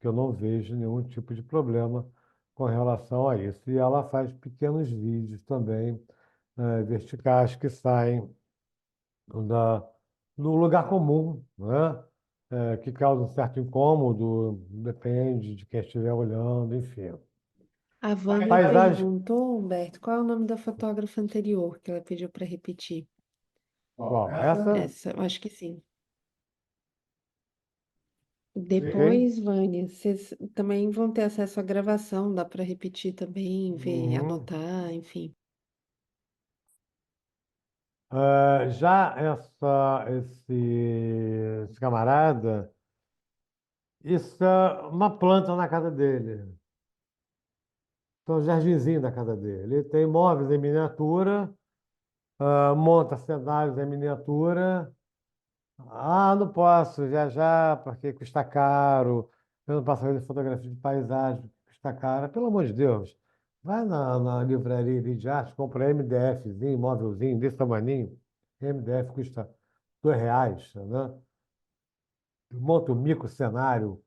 Que eu não vejo nenhum tipo de problema com relação a isso. E ela faz pequenos vídeos também, verticais, que saem da, no lugar comum, né? Que causa um certo incômodo, depende de quem estiver olhando, enfim. A Vânia Paisagem. perguntou, Humberto, qual é o nome da fotógrafa anterior que ela pediu para repetir? Qual? Essa? Essa, eu acho que sim. Quem? Depois, Vânia, vocês também vão ter acesso à gravação, dá para repetir também, ver, Uhum. anotar, enfim. Já esse camarada, isso é uma planta na casa dele. Então, o jardinzinho da casa dele. Ele tem móveis em miniatura, monta cenários em miniatura. Ah, não posso viajar porque custa caro. Eu não posso fazer fotografia de paisagem, porque custa caro. Pelo amor de Deus, vai na livraria ali de arte, compra MDFzinho, móvelzinho desse tamaninho. MDF custa R$ 2, né? Monta um micro cenário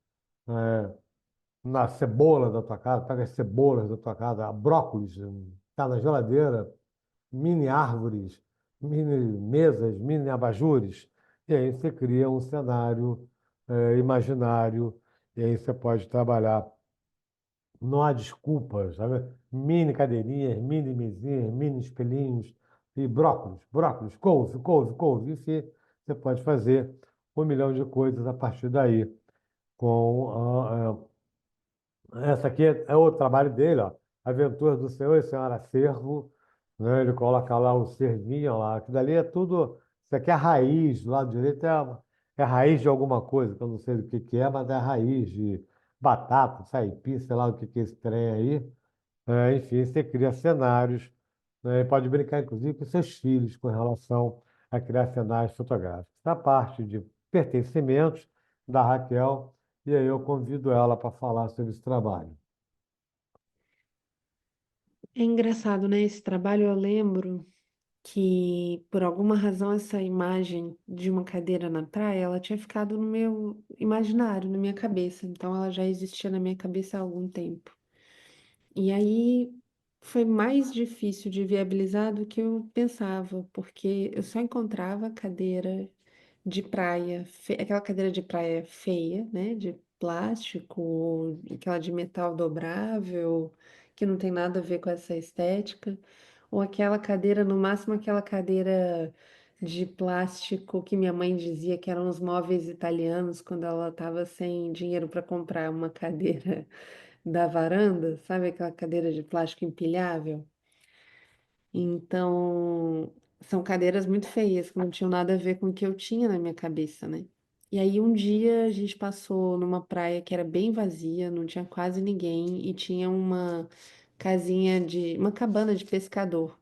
na cebola da tua casa, pega as cebolas da tua casa, brócolis, tá na geladeira, mini árvores, mini mesas, mini abajures, e aí você cria um cenário imaginário, e aí você pode trabalhar. Não há desculpas, sabe? Mini cadeirinhas, mini mesinhas, mini espelhinhos, e brócolis, brócolis, couve, couve, couve, enfim, você pode fazer 1 milhão de coisas a partir daí com essa aqui é o trabalho dele, ó. Aventuras do Senhor e Senhora Cervo, né? Ele coloca lá o cervinho lá. Aquilo dali é tudo. Isso aqui é a raiz, do lado direito é a raiz de alguma coisa, que eu não sei do que é, mas é a raiz de batata, saipim, sei lá o que é esse trem aí. Enfim, você cria cenários, né? Pode brincar, inclusive, com seus filhos com relação a criar cenários fotográficos. Da parte de pertencimentos da Raquel, e aí eu convido ela para falar sobre esse trabalho. É engraçado, né? Esse trabalho eu lembro que, por alguma razão, essa imagem de uma cadeira na praia, ela tinha ficado no meu imaginário, na minha cabeça. Então, ela já existia na minha cabeça há algum tempo. E aí foi mais difícil de viabilizar do que eu pensava, porque eu só encontrava cadeira de praia, aquela cadeira de praia feia, né, de plástico, ou aquela de metal dobrável, que não tem nada a ver com essa estética, ou aquela cadeira, no máximo aquela cadeira de plástico que minha mãe dizia que eram os móveis italianos quando ela estava sem dinheiro para comprar uma cadeira da varanda, sabe aquela cadeira de plástico empilhável? Então, são cadeiras muito feias, que não tinham nada a ver com o que eu tinha na minha cabeça, né? E aí um dia a gente passou numa praia que era bem vazia, não tinha quase ninguém e tinha uma uma cabana de pescador.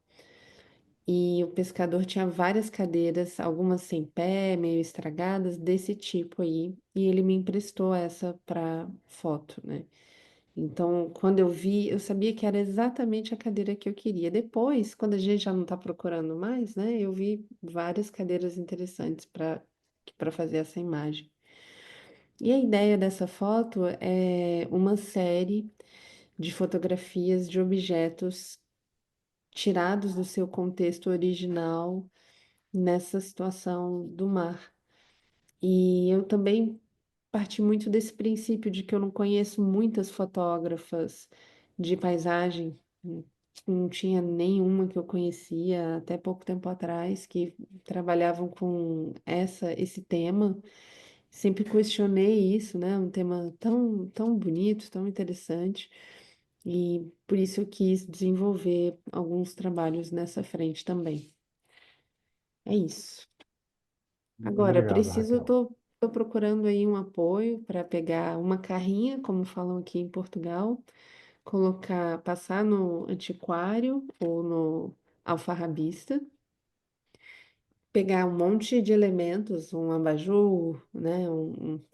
E o pescador tinha várias cadeiras, algumas sem pé, meio estragadas, desse tipo aí, e ele me emprestou essa para foto, né? Então, quando eu vi, eu sabia que era exatamente a cadeira que eu queria. Depois, quando a gente já não está procurando mais, né, eu vi várias cadeiras interessantes para fazer essa imagem. E a ideia dessa foto é uma série de fotografias de objetos tirados do seu contexto original nessa situação do mar. E eu também parti muito desse princípio de que eu não conheço muitas fotógrafas de paisagem, não tinha nenhuma que eu conhecia até pouco tempo atrás que trabalhavam com esse tema. Sempre questionei isso, né? Um tema tão, tão bonito, tão interessante, e por isso eu quis desenvolver alguns trabalhos nessa frente também. É isso. Agora, Obrigado, preciso, Raquel. tô procurando aí um apoio para pegar uma carrinha, como falam aqui em Portugal, colocar, passar no antiquário ou no alfarrabista, pegar um monte de elementos, um abajur, né,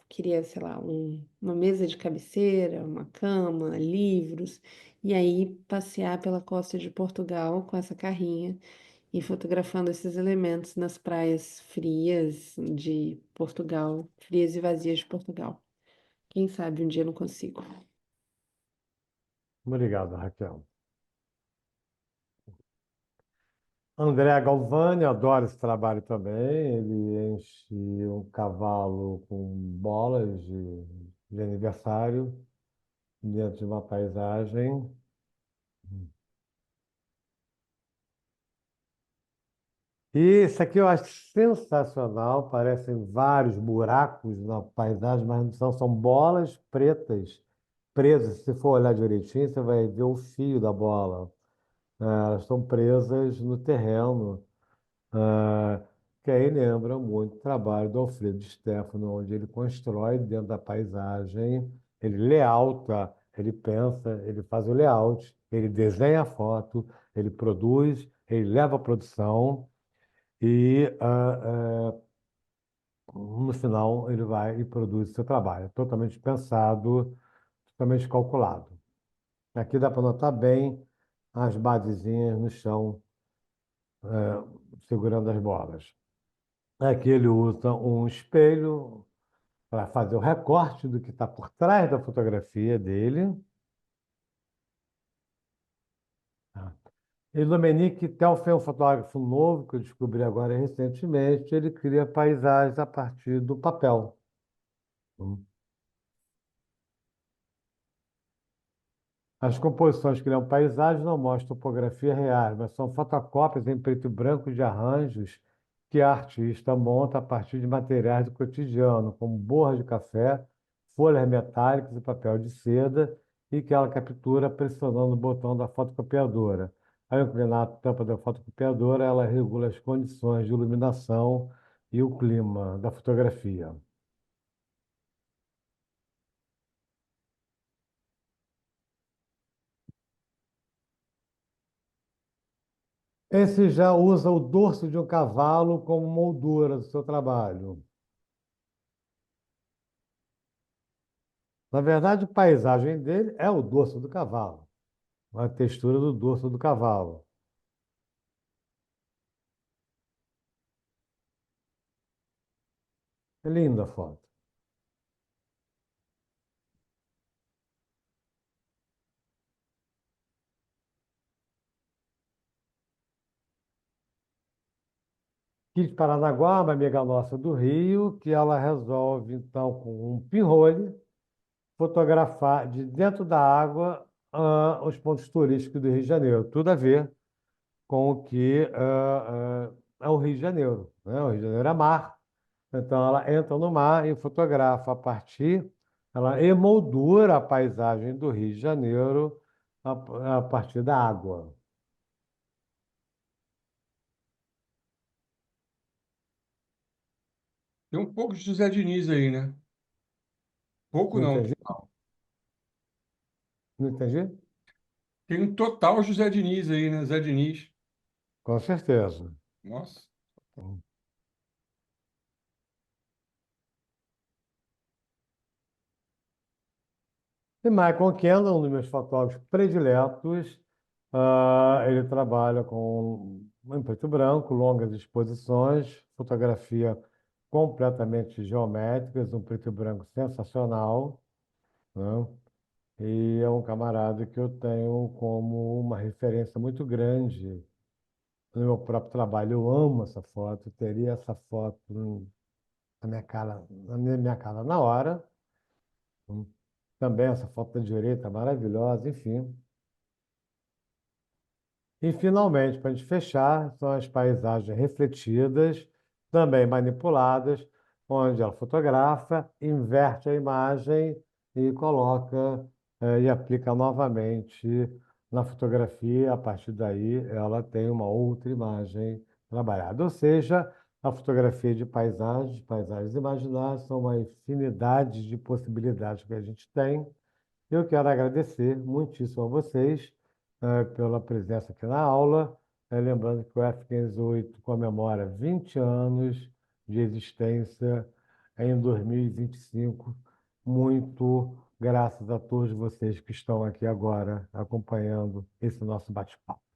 queria, sei lá, uma mesa de cabeceira, uma cama, livros, e aí passear pela costa de Portugal com essa carrinha e fotografando esses elementos nas praias frias de Portugal, frias e vazias de Portugal. Quem sabe um dia eu não consigo. Obrigado, Raquel. André Galvani adora esse trabalho também. Ele enche um cavalo com bolas de aniversário dentro de uma paisagem. E isso aqui eu acho sensacional. Parecem vários buracos na paisagem, mas não são, são bolas pretas presas. Se for olhar direitinho, você vai ver o fio da bola. Elas estão presas no terreno. Ah, que aí lembra muito o trabalho do Alfredo Stefano, onde ele constrói dentro da paisagem, ele layouta, ele pensa, ele faz o layout, ele desenha a foto, ele produz, ele leva a produção e no final ele vai e produz o seu trabalho, totalmente pensado, totalmente calculado. Aqui dá para notar bem as basezinhas no chão, segurando as bolas. Aqui ele usa um espelho para fazer o recorte do que está por trás da fotografia dele. Tá? E Domenique Telfer é um fotógrafo novo que eu descobri agora recentemente. Ele cria paisagens a partir do papel. Hum. As composições que criam paisagens não mostram topografia reais, mas são fotocópias em preto e branco de arranjos que a artista monta a partir de materiais do cotidiano, como borra de café, folhas metálicas e papel de seda, e que ela captura pressionando o botão da fotocopiadora. Ao inclinar a tampa da fotocopiadora, ela regula as condições de iluminação e o clima da fotografia. Esse já usa o dorso de um cavalo como moldura do seu trabalho. Na verdade, a paisagem dele é o dorso do cavalo, a textura do dorso do cavalo. É linda a foto. Kit Paranaguá, uma amiga nossa do Rio, que ela resolve, então, com um pinhole, fotografar de dentro da água os pontos turísticos do Rio de Janeiro. Tudo a ver com o que é o Rio de Janeiro, né? O Rio de Janeiro é mar. Então, ela entra no mar e fotografa a partir, ela emoldura a paisagem do Rio de Janeiro a partir da água. Tem um pouco de José Diniz aí, né? Pouco Não não. entendi? Não entendi? Tem um total José Diniz aí, né? Zé Diniz. Com certeza. Nossa. E Michael Kendall, um dos meus fotógrafos prediletos, ele trabalha com em preto e branco, longas exposições, fotografia completamente geométricas, um preto e branco sensacional, né? E é um camarada que eu tenho como uma referência muito grande no meu próprio trabalho. Eu amo essa foto, teria essa foto na minha cara, na minha cara na hora. Também essa foto da direita maravilhosa, enfim. E, finalmente, para a gente fechar, são as paisagens refletidas, também manipuladas, onde ela fotografa, inverte a imagem e coloca e aplica novamente na fotografia. A partir daí, ela tem uma outra imagem trabalhada. Ou seja, a fotografia de paisagens, paisagens imaginárias, são uma infinidade de possibilidades que a gente tem. Eu quero agradecer muitíssimo a vocês pela presença aqui na aula. Lembrando que o F508 comemora 20 anos de existência em 2025. Muito graças a todos vocês que estão aqui agora acompanhando esse nosso bate-papo.